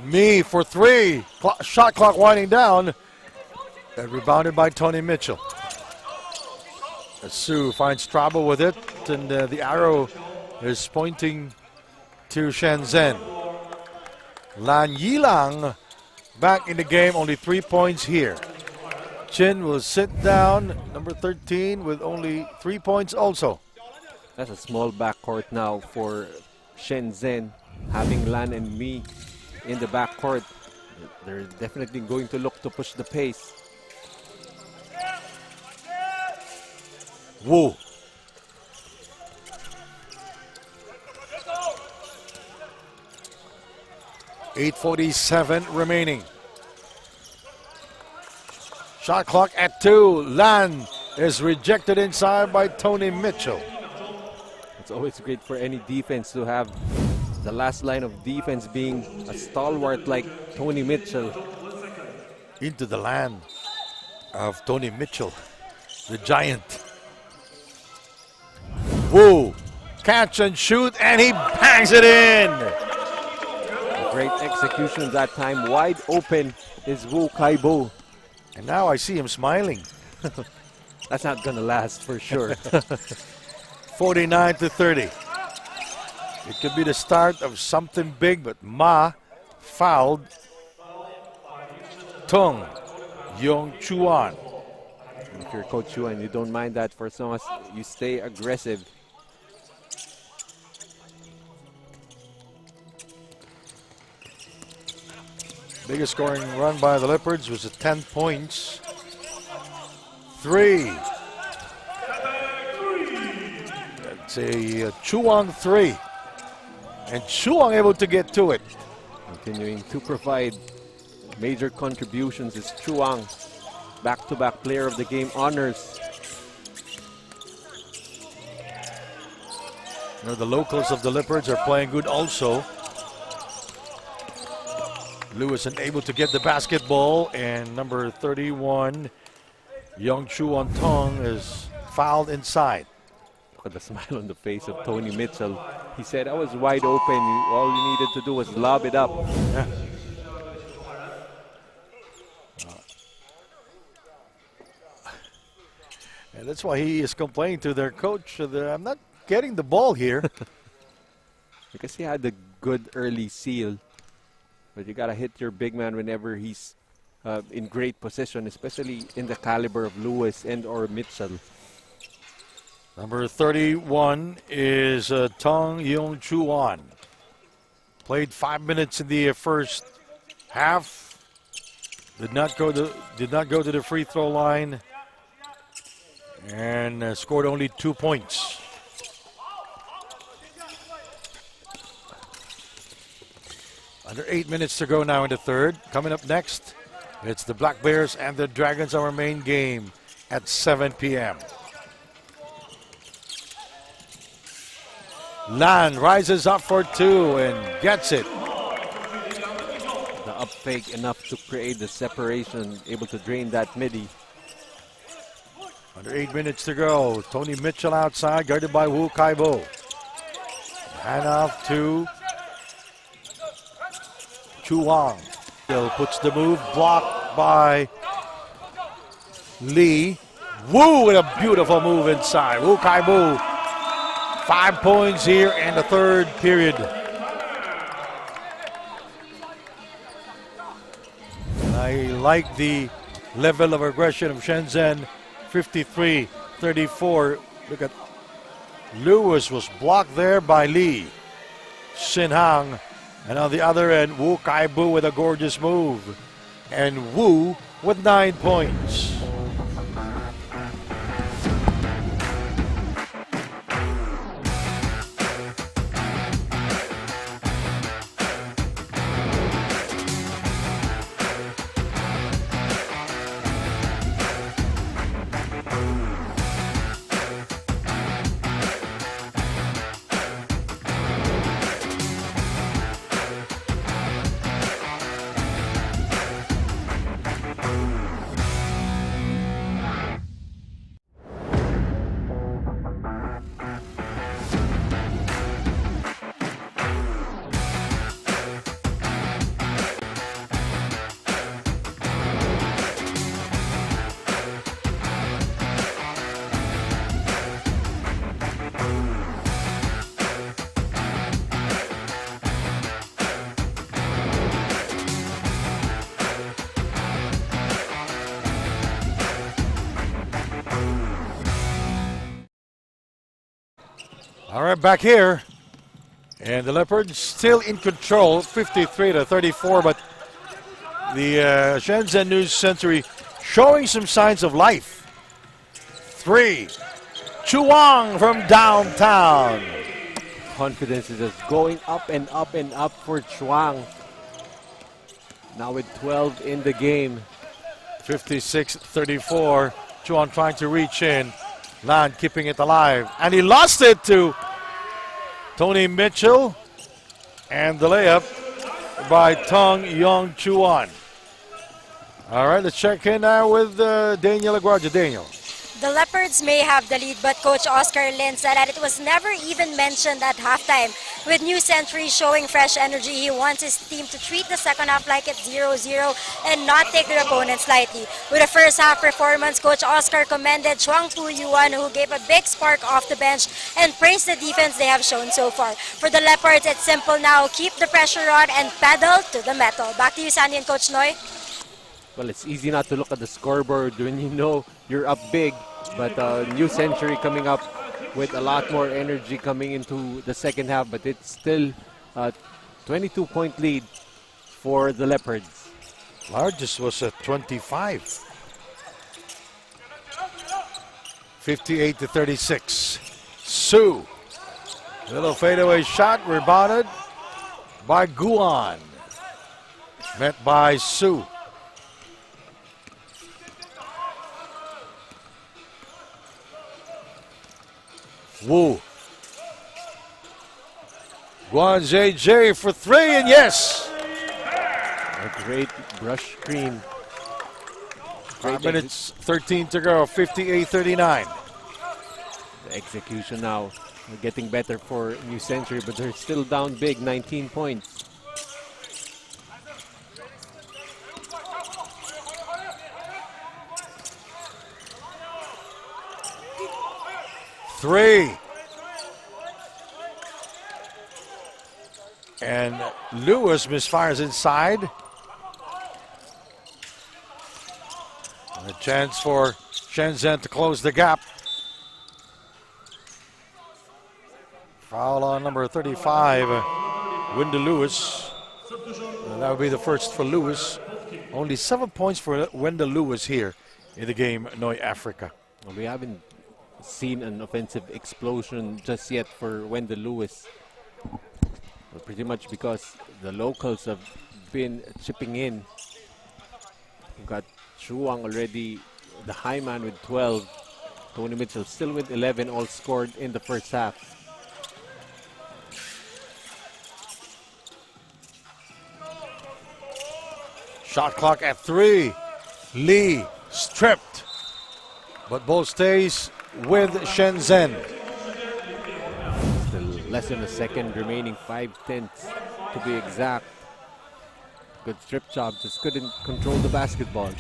Me for 3. Shot clock winding down. And rebounded by Tony Mitchell. As Su finds trouble with it, and the arrow is pointing to Shenzhen. Lan Yilang back in the game, only 3 points here. Chin will sit down, number 13, with only 3 points also. That's a small backcourt now for Shenzhen, having Lan and Me in the backcourt. They're definitely going to look to push the pace. Wu. .847 remaining. Shot clock at 2. Lan is rejected inside by Tony Mitchell. It's always great for any defense to have the last line of defense being a stalwart like Tony Mitchell. Into the land of Tony Mitchell, the giant. Wu, catch and shoot, and he bangs it in. A great execution that time. Wide open is Wu Kaibo. And now I see him smiling. That's not gonna last for sure. 49-30. It could be the start of something big, but Ma fouled Tung Yong Chuan. If you're Coach Chuan, you don't mind that for as long as you stay aggressive. Biggest scoring run by the Leopards was at 10 points. 3. That's a Chuang 3. And Chuang able to get to it. Continuing to provide major contributions is Chuang. Back-to-back player of the game honors. You know, the locals of the Leopards are playing good also. Lewis unable to get the basketball, and number 31, Young Chuan Tong, is fouled inside. Look at the smile on the face of Tony Mitchell. He said, I was wide open. All you needed to do was lob it up. Yeah. And that's why he is complaining to their coach that I'm not getting the ball here. Because he had a good early seal. But you got to hit your big man whenever he's in great position, especially in the caliber of Lewis and or Mitchell. Number 31 is Tong Yong Chuan. Played 5 minutes in the first half. Did not go to the free throw line, and scored only 2 points. Under 8 minutes to go now in the third. Coming up next, it's the Black Bears and the Dragons, our main game at 7 p.m. Lan rises up for 2 and gets it. The up fake enough to create the separation, able to drain that midi. Under 8 minutes to go. Tony Mitchell outside, guarded by Wu Kaibo. Hand off to Chuang. Still puts the move, blocked by Lee. Wu with a beautiful move inside. Wu Kaibo, 5 points here in the third period. And I like the level of aggression of Shenzhen. 53-34. Look at Lewis was blocked there by Lee. Shin Hang. And on the other end, Wu Kaibo with a gorgeous move. And Wu with 9 points. All right, back here. And the Leopards still in control, 53-34, but the Shenzhen News Century showing some signs of life. 3. Chuang from downtown. Confidence is just going up and up and up for Chuang. Now with 12 in the game. 56-34. Chuang trying to reach in. Lan keeping it alive. And he lost it to Tony Mitchell. And the layup by Tong Yong Chuan. All right, let's check in now with Daniel Aguardia. Daniel. The Leopards may have the lead, but Coach Oscar Lin said that it was never even mentioned at halftime. With New Century showing fresh energy, he wants his team to treat the second half like it's 0-0 and not take their opponents lightly. With a first half performance, Coach Oscar commended Chuang Pu Yuan, who gave a big spark off the bench, and praised the defense they have shown so far. For the Leopards, it's simple now. Keep the pressure on and pedal to the metal. Back to you, Sandy and Coach Noy. Well, it's easy not to look at the scoreboard when you know you're up big. But New Century coming up with a lot more energy coming into the second half. But it's still a 22-point lead for the Leopards. Largest was at 25. 58-36. Su. Little fadeaway shot rebounded by Guan. Met by Su. Wu. Guan JJ for three, and yes! A great brush screen. 5 minutes, 13 to go, 58-39. The execution now getting better for New Century, but they're still down big, 19 points. Three. And Lewis misfires inside. And a chance for Shenzhen to close the gap. Foul on number 35, Wendell Lewis. And that would be the first for Lewis. Only 7 points for Wendell Lewis here in the game, Noy Africa. Well, we haven't seen an offensive explosion just yet for Wendell Lewis. Well, pretty much because the locals have been chipping in. We've got Chuang already, the high man with 12. Tony Mitchell still with 11, all scored in the first half. Shot clock at 3. Lee stripped. But ball stays with Shenzhen. Still less than a second remaining, 5/10 to be exact. Good strip job, just couldn't control the basketball.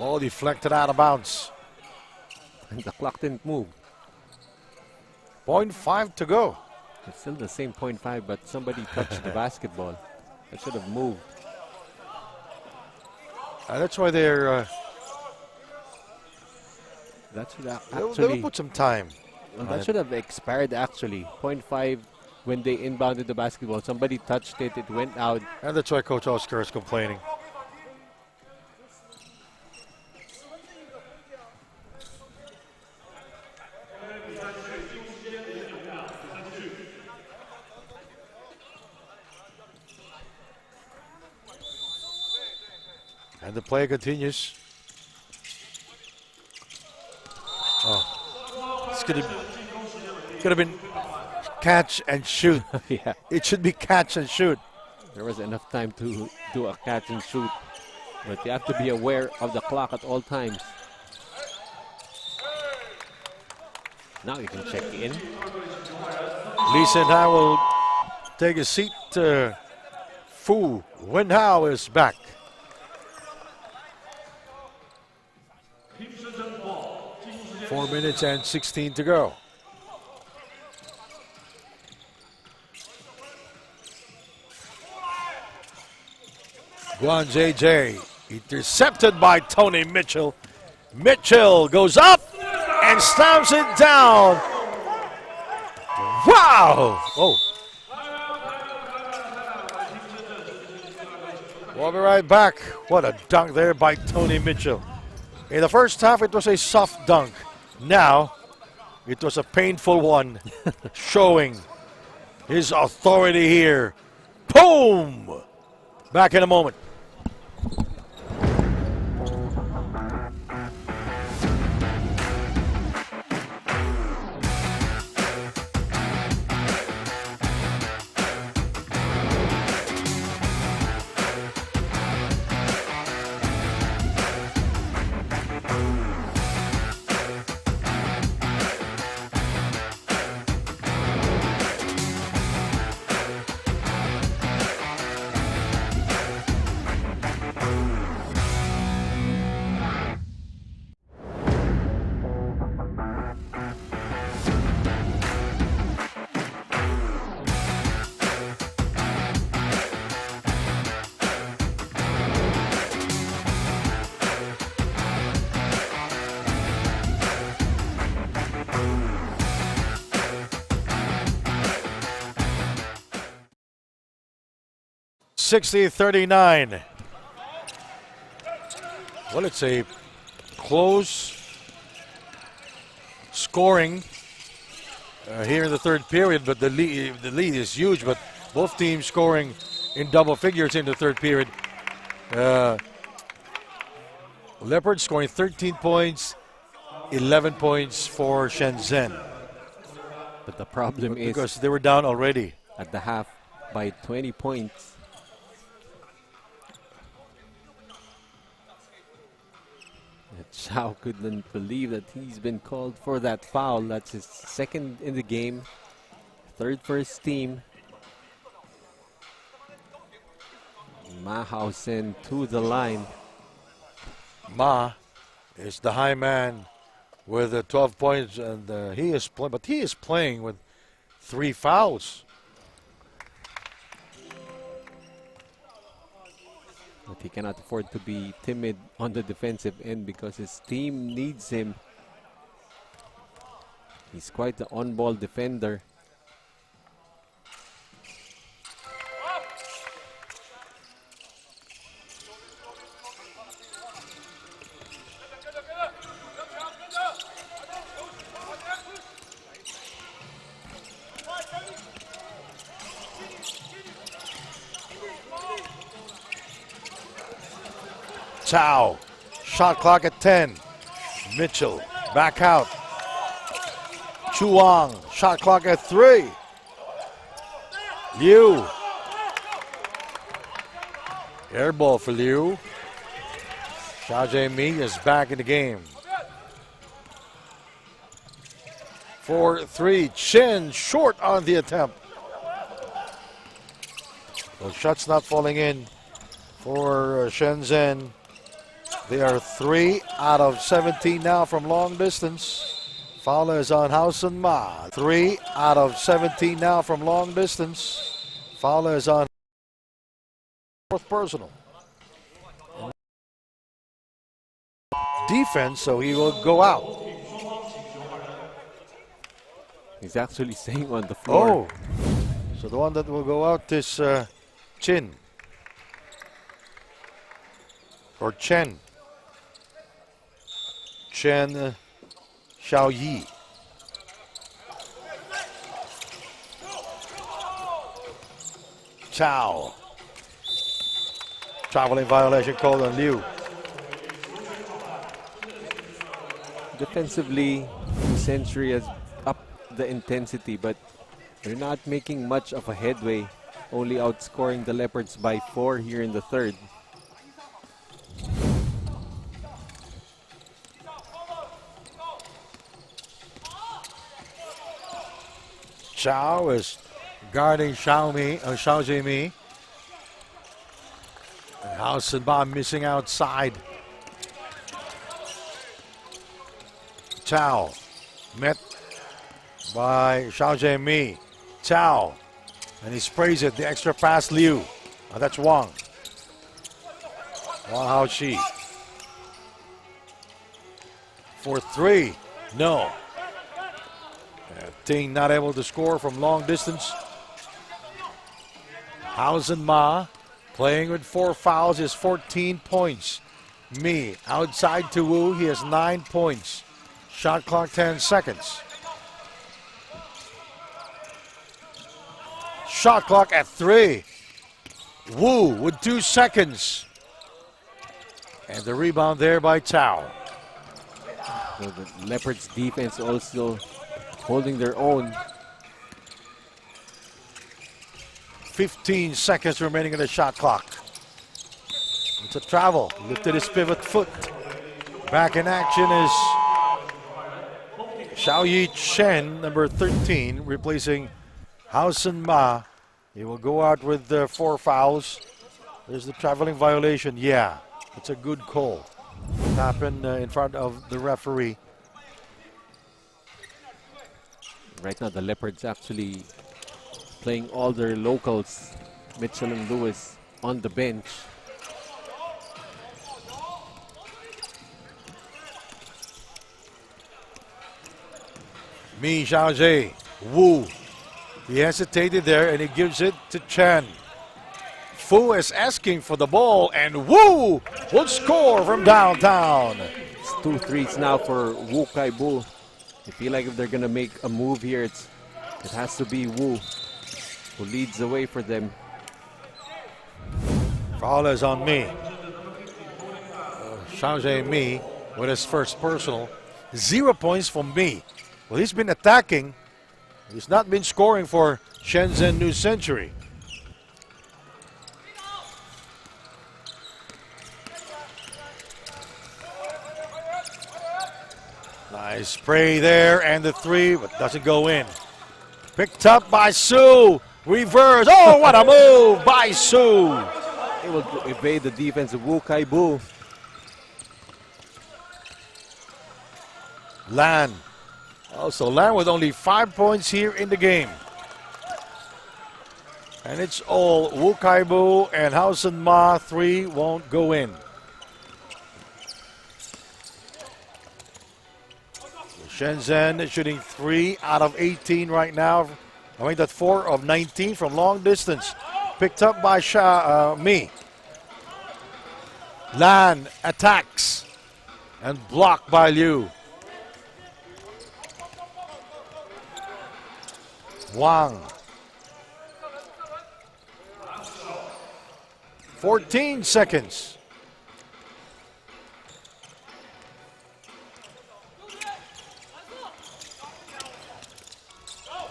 Ball deflected out of bounds. And the clock didn't move. 0.5 to go. It's still the same 0.5, but somebody touched the basketball. That should have moved. That's why they're. That should have They'll actually. put some time. Well, that should have expired actually. 0.5 when they inbounded the basketball. Somebody touched it, it went out. And that's why Coach Oscar is complaining. And the play continues. Oh, it's could have been catch and shoot. Yeah, It should be catch and shoot. there was enough time to do a catch and shoot. But you have to be aware of the clock at all times. Now you can check in. Lisa and I will take a seat. Fu Wenhao is back. Four minutes and 16 to go. Guan JJ intercepted by Tony Mitchell. Mitchell goes up and slams it down. Wow! Oh. We'll be right back. What a dunk there by Tony Mitchell. In the first half, it was a soft dunk. Now, it was a painful one, showing his authority here. Boom! Back in a moment. (60-39). Well, it's a close scoring here in the third period, but the lead is huge. But both teams scoring in double figures in the third period. Leopards scoring 13 points, 11 points for Shenzhen. But the problem is because they were down already at the half by 20 points. Chow couldn't believe that he's been called for that foul. That's his second in the game, third for his team. Mahausen to the line. Ma is the high man with 12 points, and he is playing with 3 fouls. But he cannot afford to be timid on the defensive end because his team needs him. He's quite the on-ball defender. Chow, shot clock at 10. Mitchell, back out. Chuang, shot clock at 3. Liu. Air ball for Liu. Xiao Jiemi is back in the game. 4-3. Chen short on the attempt. The shot's not falling in for Shenzhen. They are 3 out of 17 now from long distance. Foul is on Hausen Ma. 3 out of 17 now from long distance. Foul is on fourth personal. Defense, so he will go out. He's actually staying on the floor. Oh, so the one that will go out is Chin. Or Chen. Chen Xiaoyi. Chow. Traveling violation called on Liu. Defensively, Century has upped the intensity, but they're not making much of a headway, only outscoring the Leopards by 4 here in the third. Chow is guarding Xiao Jiemi. And Hausen Ma missing outside. Chow met by Xiao Jiemi. Chow, and he sprays it. The extra pass, Liu. Oh, that's Wang. Wang Haoxi. For 3. No. Ting not able to score from long distance. Hausen Ma playing with 4 fouls is 14 points. Me outside to Wu. He has 9 points. Shot clock 10 seconds. Shot clock at 3. Wu with 2 seconds. And the rebound there by Tao. So the Leopards defense also holding their own. 15 seconds remaining in the shot clock. It's a travel. Lifted his pivot foot. Back in action is Xiaoyi Chen, number 13, replacing Hausen Ma. He will go out with 4 fouls. There's the traveling violation. Yeah, it's a good call. It happened in front of the referee. Right now, the Leopards actually playing all their locals, Mitchell and Lewis, on the bench. Mi Xiaozhe, Wu. He hesitated there and he gives it to Chen. Fu is asking for the ball and Wu will score from downtown. It's 2 threes now for Wu Kai-bu. I feel like if they're going to make a move here, it has to be Wu who leads the way for them. Foul is on me. Xiaozhe Mi with his first personal. 0 points from me. Well, he's been attacking. He's not been scoring for Shenzhen New Century. Nice spray there and the 3, but doesn't go in. Picked up by Su. Reverse. Oh, what a move by Su. Able to evade the defense of Wu Kai-bu. Lan. Also, Lan with only 5 points here in the game. And it's all Wu Kai-bu and Hausen Ma. 3 won't go in. Shenzhen is shooting 3 out of 18 right now. I mean, that's 4 of 19 from long distance. Picked up by Mi. Lan attacks and blocked by Liu. Wang. 14 seconds.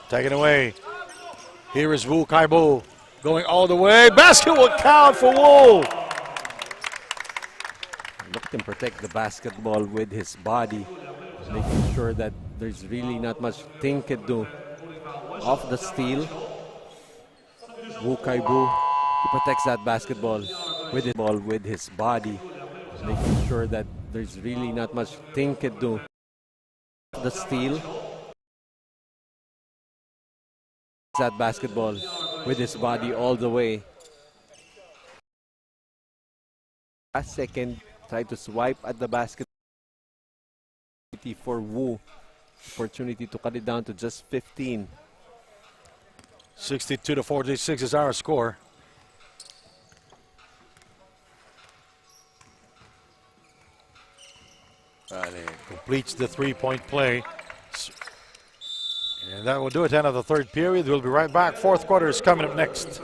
Taken away. Here is Wu Kai-bu going all the way. Basket will count for Wu. Look at him protect the basketball with his body, making sure that there's really not much thing can do. Off the steal, Wu Kai-bu, he protects that basketball with his body, making sure that there's really not much thing can do. The steal, that basketball with his body all the way. Last second, tried to swipe at the basket for Wu. Opportunity to cut it down to just 15. 62-46 is our score. Completes the 3-point play. And that will do it. End of the third period. We'll be right back. Fourth quarter is coming up next.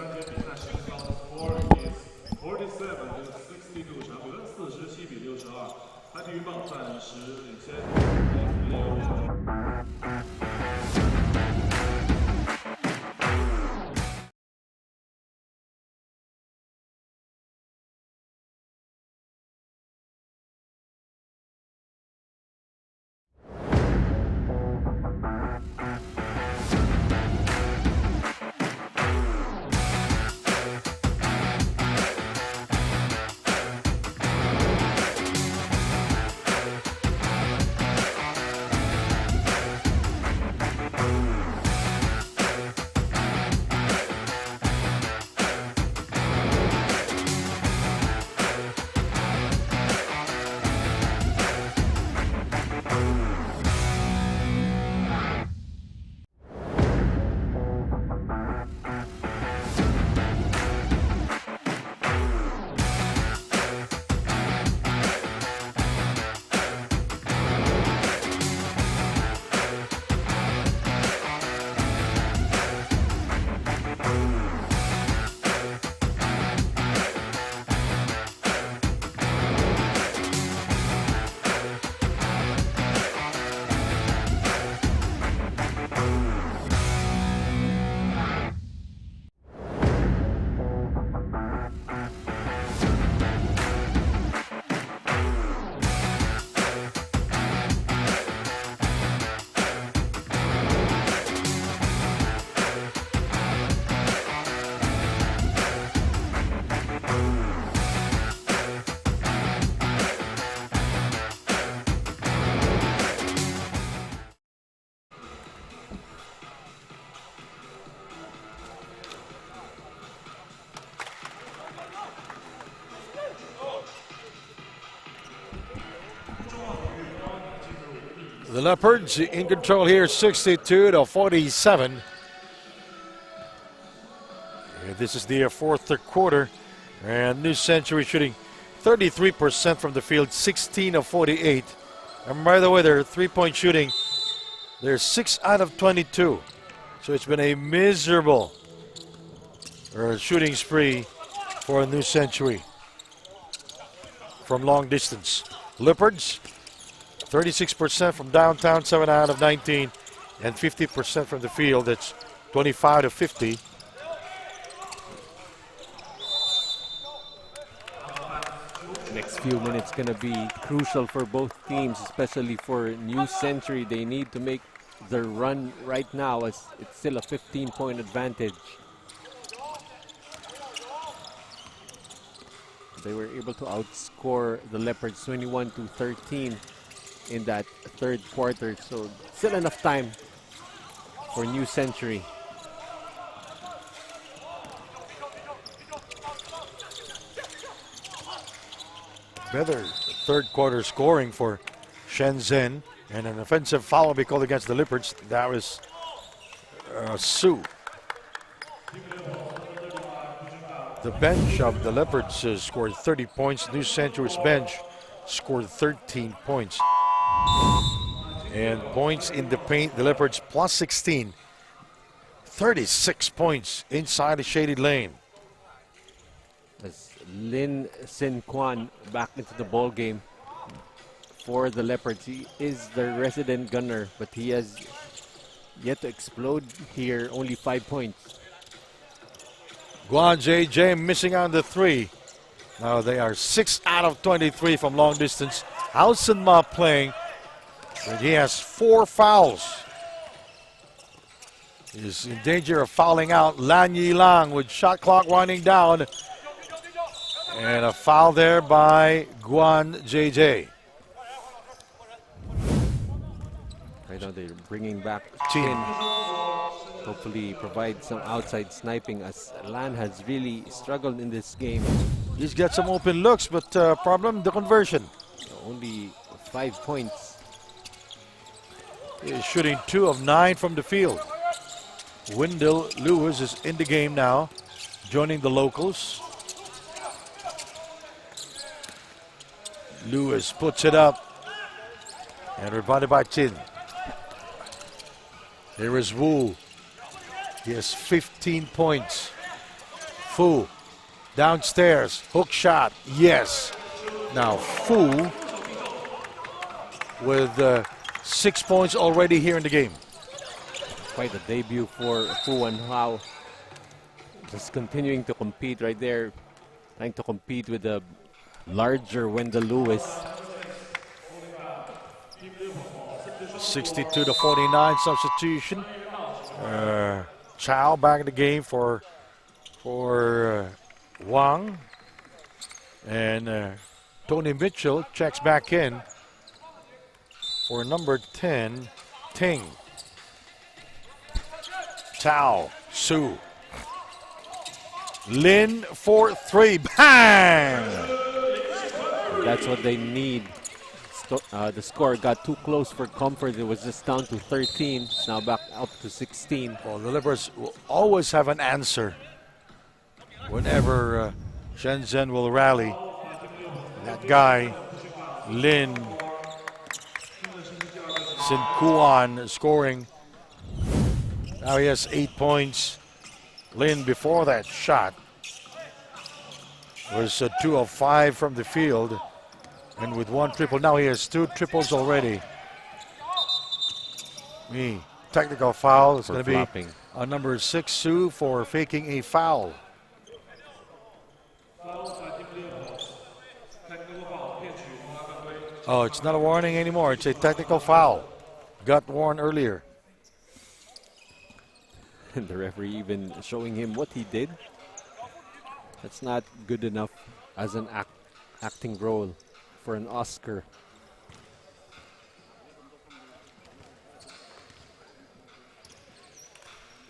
The Leopards in control here, 62-47. This is the fourth quarter, and New Century shooting 33% from the field, 16 of 48. And by the way, their three-point shooting, they're 6 out of 22. So it's been a miserable shooting spree for New Century from long distance. Leopards, 36% from downtown, 7 out of 19, and 50% from the field. That's 25 to 50. Next few minutes gonna be crucial for both teams, especially for New Century. They need to make their run right now as it's still a 15-point advantage. They were able to outscore the Leopards 21-13 in that third quarter, so still enough time for New Century. Better third quarter scoring for Shenzhen, and an offensive foul will be called against the Leopards. That was Su. The bench of the Leopards scored 30 points. New Century's bench scored 13 points. And points in the paint, the Leopards plus 16. 36 points inside the shaded lane. As Lin Sin Kwan back into the ball game for the Leopards. He is the resident gunner, but he has yet to explode here. Only 5 points. Guan JJ missing on the three. Now they are 6 out of 23 from long distance. Alson Ma playing, but he has 4 fouls. He's in danger of fouling out. Lan Yi Lang with shot clock winding down. And a foul there by Guan JJ. Right now they're bringing back Chin. Hopefully provide some outside sniping, as Lan has really struggled in this game. He's got some open looks, but problem, the conversion. Only 5 points. He's shooting 2 of 9 from the field. Wendell Lewis is in the game now, joining the locals. Lewis puts it up, and rebounded by Chin. Here is Wu. He has 15 points. Fu downstairs, hook shot, yes. Now Fu with 6 points already here in the game. Quite a debut for Fu and Hao. Just continuing to compete right there, trying to compete with the larger Wendell Lewis. 62-49 substitution. Chow back in the game for Wang. And Tony Mitchell checks back in for number 10, Ting. Chow, Su. Lin for 3, bang! That's what they need. The score got too close for comfort. It was just down to 13. It's now back up to 16. Well, the Leopards will always have an answer whenever Shenzhen will rally. That guy, Lin Sin Kuan, scoring. Now he has 8 points. Lin, before that shot, was 2 of 5 from the field. And with 1 triple, now he has 2 triples already. Technical foul. It's going to be number 6, Su, for faking a foul. Oh, it's not a warning anymore. It's a technical foul. Got warned earlier. And the referee even showing him what he did. That's not good enough as an acting role for an Oscar.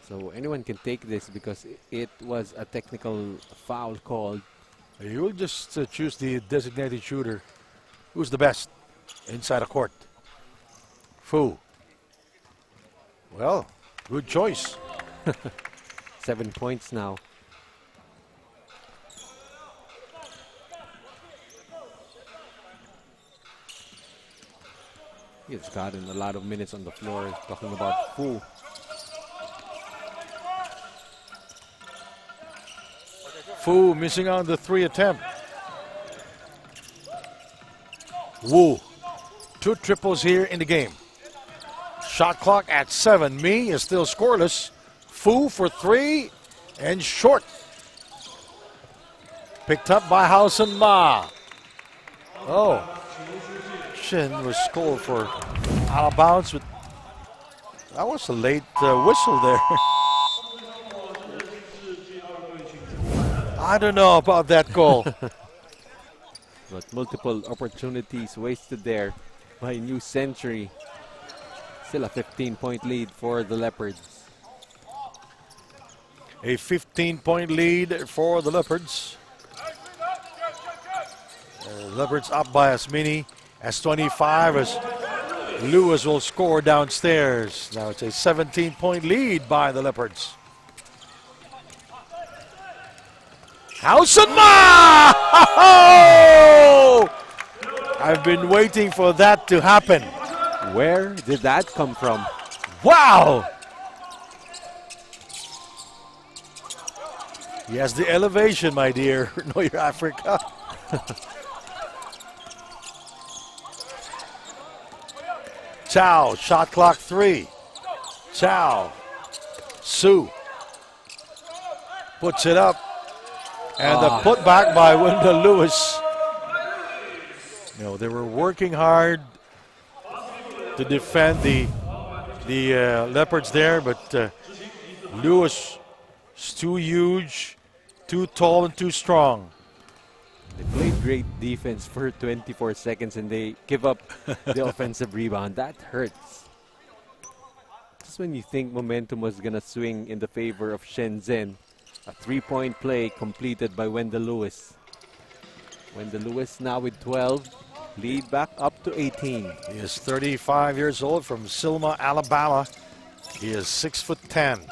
So anyone can take this because it was a technical foul called. You will just choose the designated shooter who's the best inside a court. Fu. Well, good choice. 7 points now. He's gotten a lot of minutes on the floor. Talking about Fu. Fu missing on the 3 attempt. Wu. 2 triples here in the game. Shot clock at 7. Mi is still scoreless. Fu for 3 and short. Picked up by Hausen Ma. Oh. Shin was scored for out of bounds. That was a late whistle there. I don't know about that goal. But multiple opportunities wasted there by New Century. Still a 15-point lead for the Leopards. A 15-point lead for the Leopards. Leopards up by as many as 25 as Lewis will score downstairs. Now it's a 17-point lead by the Leopards. Hausen Ma! I've been waiting for that to happen. Where did that come from? Wow! He has the elevation, my dear. Know your Africa. Chow, shot clock 3. Chow. Su. Puts it up. And the putback by Wendell Lewis. You know, they were working hard to defend the Leopards there, but Lewis is too huge, too tall, and too strong. They played great defense for 24 seconds and they give up the offensive rebound. That hurts. Just when you think momentum was going to swing in the favor of Shenzhen, a 3-point play completed by Wendell Lewis. Wendell Lewis now with 12, lead back up to 18. He is 35 years old from Selma, Alabama. He is 6'10".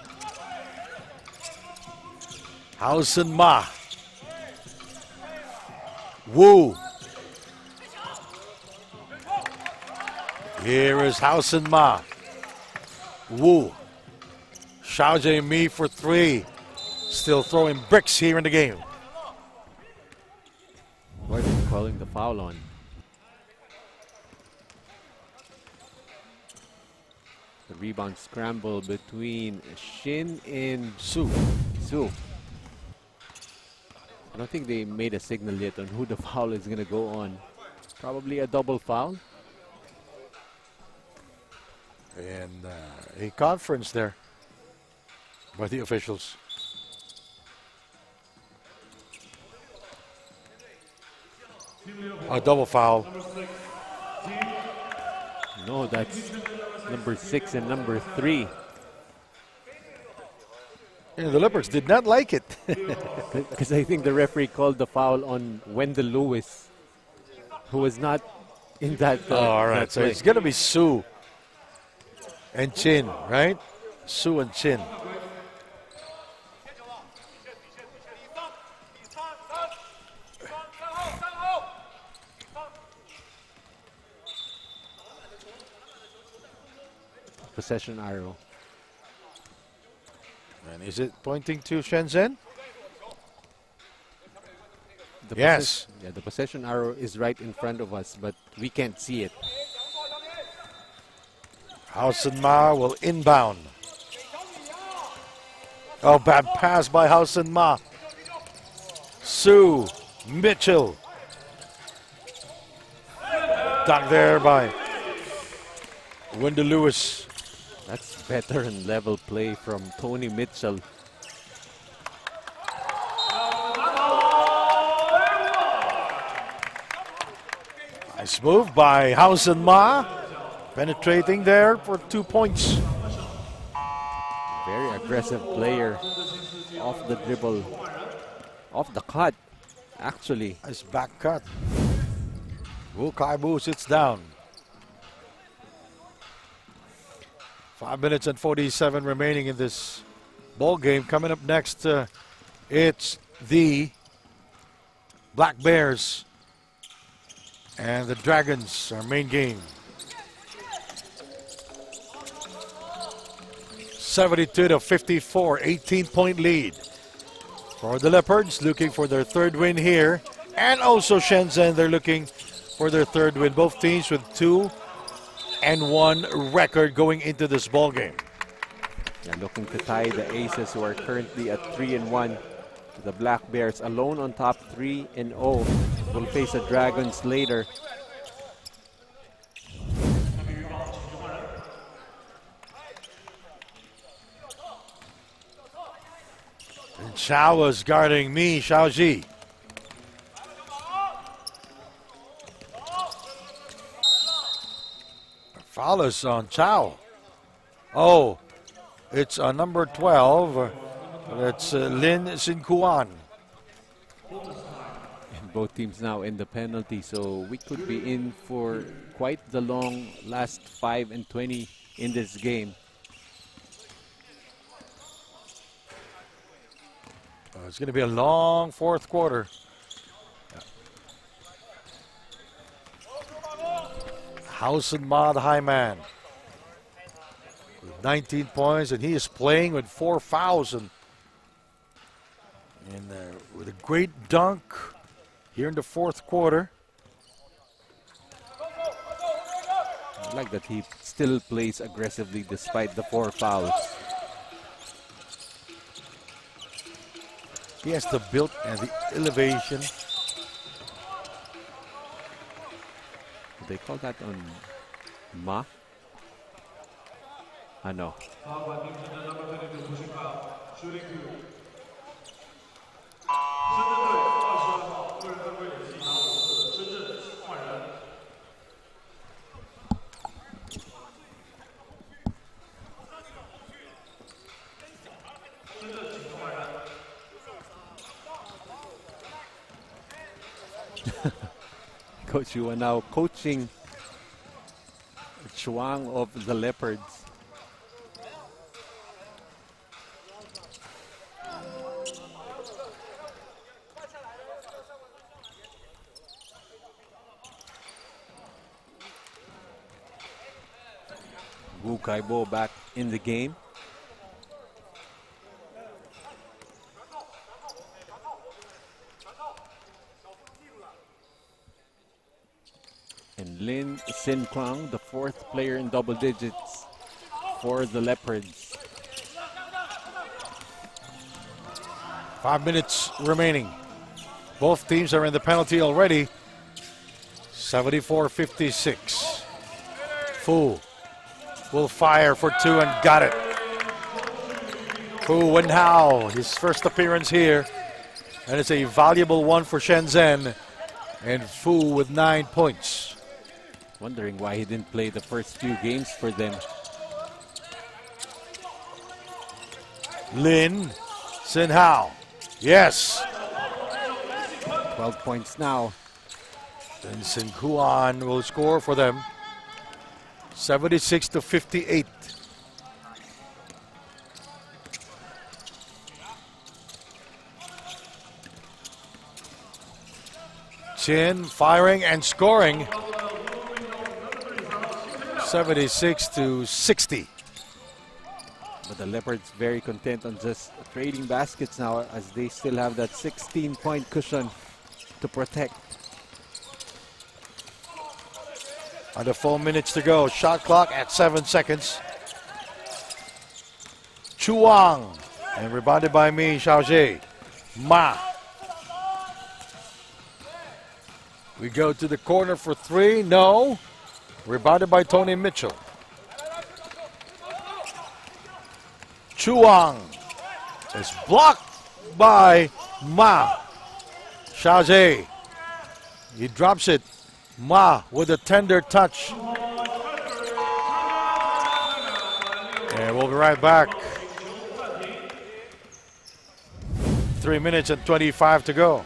Hausen Ma. Wu. Here is Hausen Ma. Wu. Xiao Jie-Mi for 3. Still throwing bricks here in the game. What are they calling the foul on? The rebound scramble between Shin and Su. I don't think they made a signal yet on who the foul is going to go on. Probably a double foul. And a conference there by the officials. A double foul. No, that's number 6 and number 3. And the Leopards did not like it. Because I think the referee called the foul on Wendell Lewis, who was not in that. All right, that so play. it's going to be Su and Chin, right? Su and Chin. Possession arrow. And is it pointing to Shenzhen? The Yes. Yeah, the possession arrow is right in front of us, but we can't see it. Hausen Ma will inbound. Oh, bad pass by Hausen Ma. Su Mitchell. Dunked there by Wendell Lewis. That's better and level play from Tony Mitchell. Nice move by Hausen Ma. Penetrating there for 2 points. Very aggressive player. Off the dribble. Off the cut, actually. Nice back cut. Wu Kai Bu sits down. 5 minutes and 47 remaining in this ball game. Coming up next, it's the Black Bears and the Dragons, our main game. 72-54, 18-point lead for the Leopards, looking for their third win here. And also Shenzhen, they're looking for their third win. Both teams with 2-1 record going into this ball game. Yeah, looking to tie the Aces, who are currently at 3-1. The Black Bears alone on top, 3-0. Will face the Dragons later. And Chao is guarding me, Xiao Ji. Foul is on Chao. Oh, it's number 12. That's Lin Sin Kuan. Both teams now in the penalty, so we could be in for quite the long last 5 and 20 in this game. It's going to be a long fourth quarter. Hausen Ma, the high man, with 19 points, and he is playing with 4 fouls and with a great dunk here in the fourth quarter. I like that he still plays aggressively despite the 4 fouls. He has the build and the elevation. They call that on Ma? I know. Coach Yu are now coaching Chuang of the Leopards. Wu Kaibo back in the game. And Lin Sin Kwang, the 4th player in double digits for the Leopards. 5 minutes remaining. Both teams are in the penalty already. 74-56. Fu will fire for 2 and got it. Fu Wenhao, his first appearance here. And it's a valuable one for Shenzhen. And Fu with 9 points. Wondering why he didn't play the first few games for them. Lin Sin Hao. Yes. 12 points now. And Sin Kuan will score for them. 76-58. Chin firing and scoring. 76-60. But the Leopards very content on just trading baskets now, as they still have that 16-point cushion to protect. Under 4 minutes to go. Shot clock at 7 seconds. Chuang. And rebounded by me, Xiaojie. Ma. We go to the corner for 3. No. Rebounded by Tony Mitchell. Chuang is blocked by Ma. Xiaojie. He drops it. Ma with a tender touch. And we'll be right back. 3 minutes and 25 to go.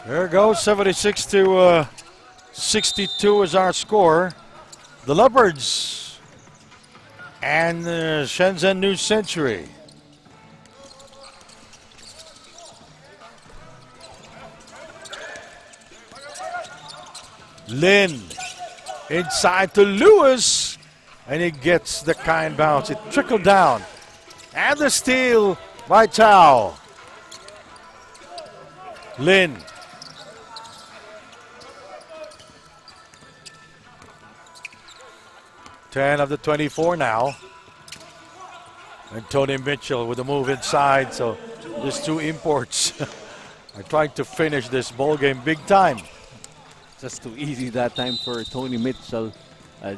There goes 76 to 62 is our score. The Leopards and Shenzhen New Century. Lin inside to Lewis, and he gets the kind bounce. It trickled down. And the steal by Tao. Lin. Ten of the 24 now. And Tony Mitchell with a move inside. So these two imports are trying to finish this ball game big time. Just too easy that time for Tony Mitchell, as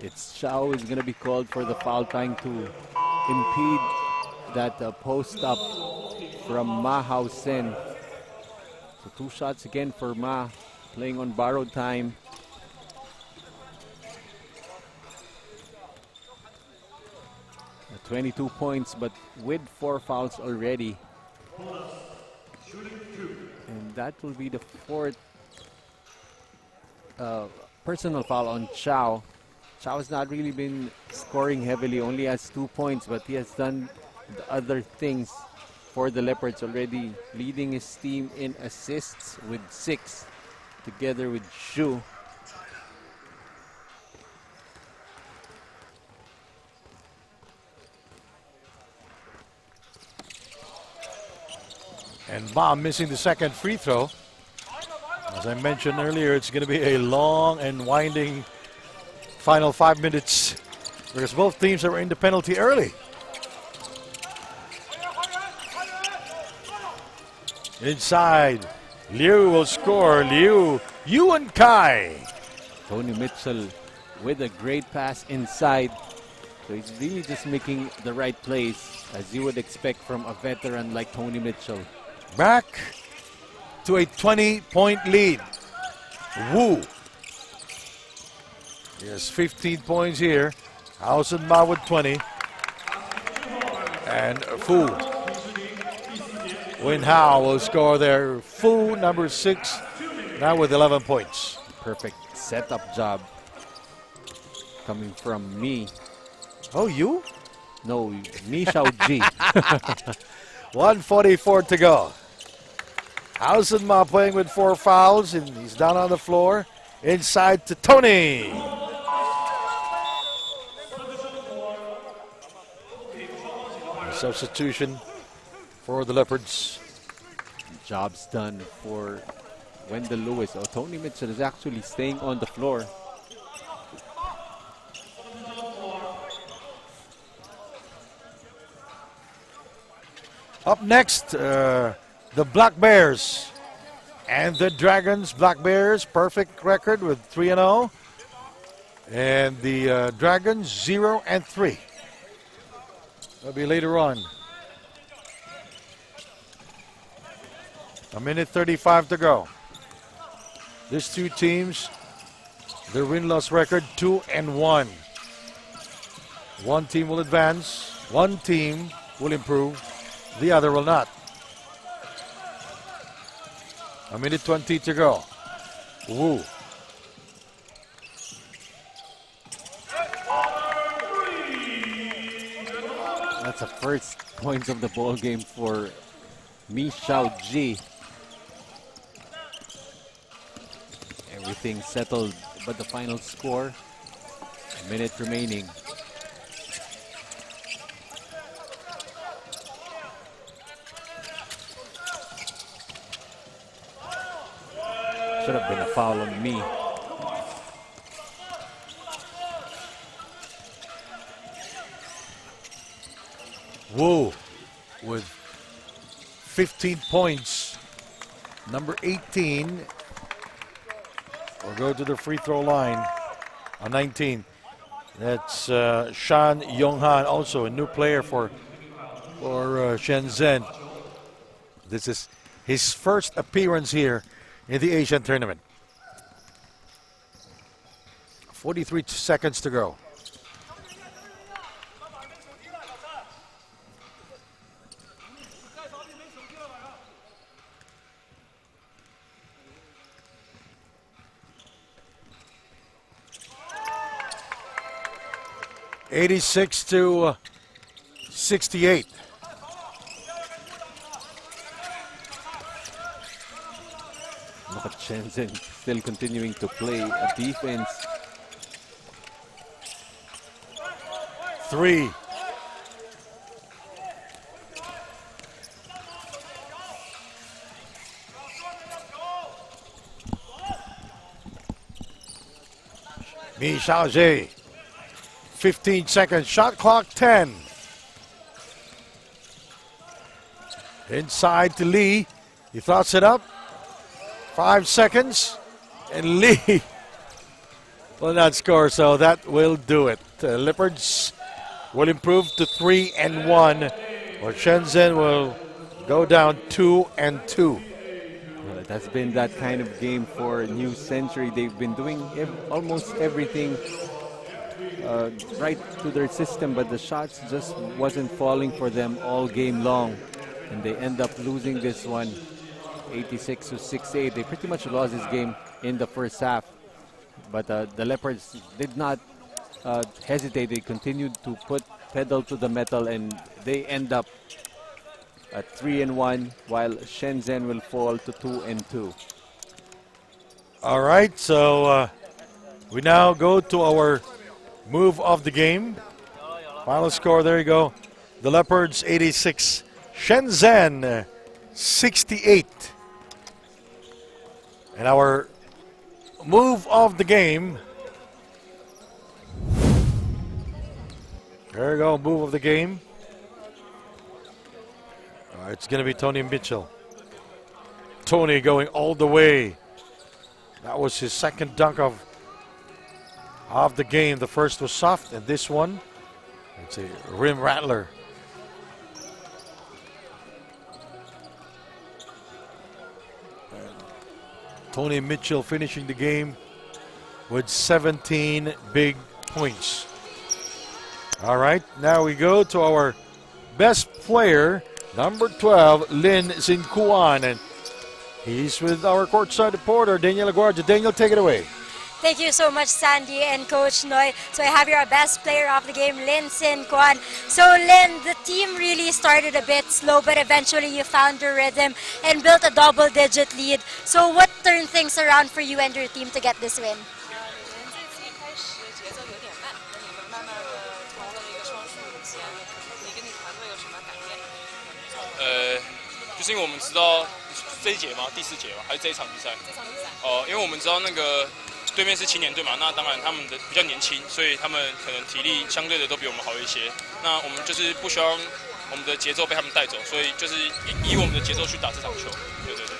it's Xiao is going to be called for the foul, trying to impede that post up from Ma Hao Sen. So 2 shots again for Ma, playing on borrowed time. The 22 points, but with 4 fouls already. And that will be the 4th personal foul on Xiao. Xiao has not really been scoring heavily, only has 2 points, but he has done the other things for the Leopards already, leading his team in assists with 6, together with Xu. And Ma missing the second free throw. As I mentioned earlier, it's going to be a long and winding final 5 minutes because both teams are in the penalty early. Inside, Liu will score. Liu, Yuan Kai. Tony Mitchell with a great pass inside. So he's really just making the right plays, as you would expect from a veteran like Tony Mitchell. Back to a 20-point lead. Wu. He has 15 points here. Hausen Ma with 20. And Fu. Win Hao will score there. Fu, number 6, now with 11 points. Perfect setup job coming from me. Oh, you? No, Mi Xiao Ji. 1:44 to go. Hausen Ma playing with 4 fouls, and he's down on the floor. Inside to Tony. A substitution for the Leopards. Job's done for Wendell Lewis. Oh, Tony Mitchell is actually staying on the floor. Up next, the Black Bears and the Dragons. Black Bears, perfect record with 3-0. And the Dragons, 0-3. That'll be later on. A minute 35 to go. These two teams, their win-loss record, 2-1. One team will advance. One team will improve. The other will not. A minute 20 to go. Wu. That's the first points of the ball game for Mi Xiao Ji. Everything settled, but the final score, a minute remaining. Should have been a foul on me. Wu with 15 points. Number 18 will go to the free throw line on 19. That's Shan Yonghan, also a new player for Shenzhen. This is his first appearance here in the Asian tournament. 43 seconds to go. 86 to 68. Look at Shenzhen still continuing to play a defense. 3. Mi Xiaojie. 15 seconds. Shot clock 10. Inside to Lee. He throws it up. 5 seconds. And Lee will not score, so that will do it. Leopards will improve to 3-1, or Shenzhen will go down 2-2. Well, that's been that kind of game for New Century. They've been doing almost everything right to their system, but the shots just wasn't falling for them all game long. And they end up losing this one, 86 to 68. They pretty much lost this game in the first half. But the Leopards did not hesitate. They continued to put pedal to the metal, and they end up at 3-1, while Shenzhen will fall to 2-2. All right, so we now go to our move of the game. Final score, there you go. The Leopards 86, Shenzhen 68. And our move of the game. There you go, move of the game. It's going to be Tony Mitchell. Tony going all the way. That was his second dunk of the game. The first was soft, and this one, it's a rim rattler. Tony Mitchell finishing the game with 17 big points. All right, now we go to our best player, number 12, Lin Sinkuan, and he's with our courtside reporter, Daniel Aguardia. Daniel, take it away. Thank you so much, Sandy and Coach Noy. So I have your best player of the game, Lin Sin Kwan. So Lin, the team really started a bit slow, but eventually you found your rhythm and built a double-digit lead. So what turned things around for you and your team to get this win? 就是因为我们知道这一节吗？第4节吗？还是这一场比赛？这场比赛。哦，因为我们知道那个对面是青年队嘛，那当然他们的比较年轻，所以他们可能体力相对的都比我们好一些。那我们就是不希望我们的节奏被他们带走，所以就是以我们的节奏去打这场球。对对对。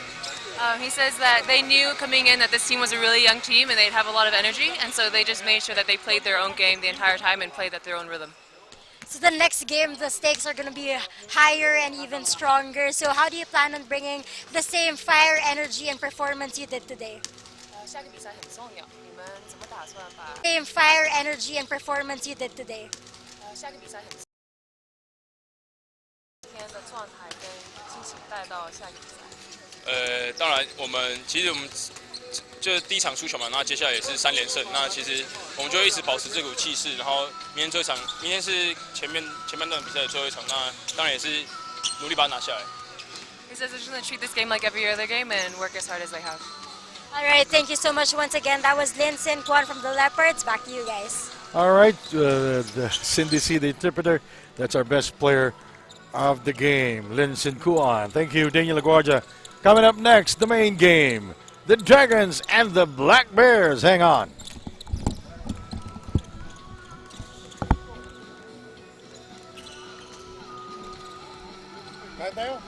He says that they knew coming in that this team was a really young team and they'd have a lot of energy, and so they just made sure that they played their own game the entire time and played at their own rhythm. So the next game, the stakes are going to be higher and even stronger. So how do you plan on bringing the same fire, energy, and performance you did today? 下个比赛很重要，你们怎么打算把 Same fire, energy, and performance you did today. 下个比赛很今天的状态跟心情带到下个比赛？当然，其实我们就是第一场输球嘛，那接下来也是3连胜，那其实我们就一直保持这股气势，然后明天是前半段比赛的最后一场，那当然也是努力把它拿下来。He says they're just going to treat this game like every other game and work as hard as they have. All right, thank you so much once again. That was Lin Sin Kwan from the Leopards. Back to you guys. All right, Cindy C, the interpreter, that's our best player of the game, Lin Sin Kwan. Thank you, Daniel Aguardia. Coming up next, the main game, the Dragons and the Black Bears. Hang on. Kaya tayo?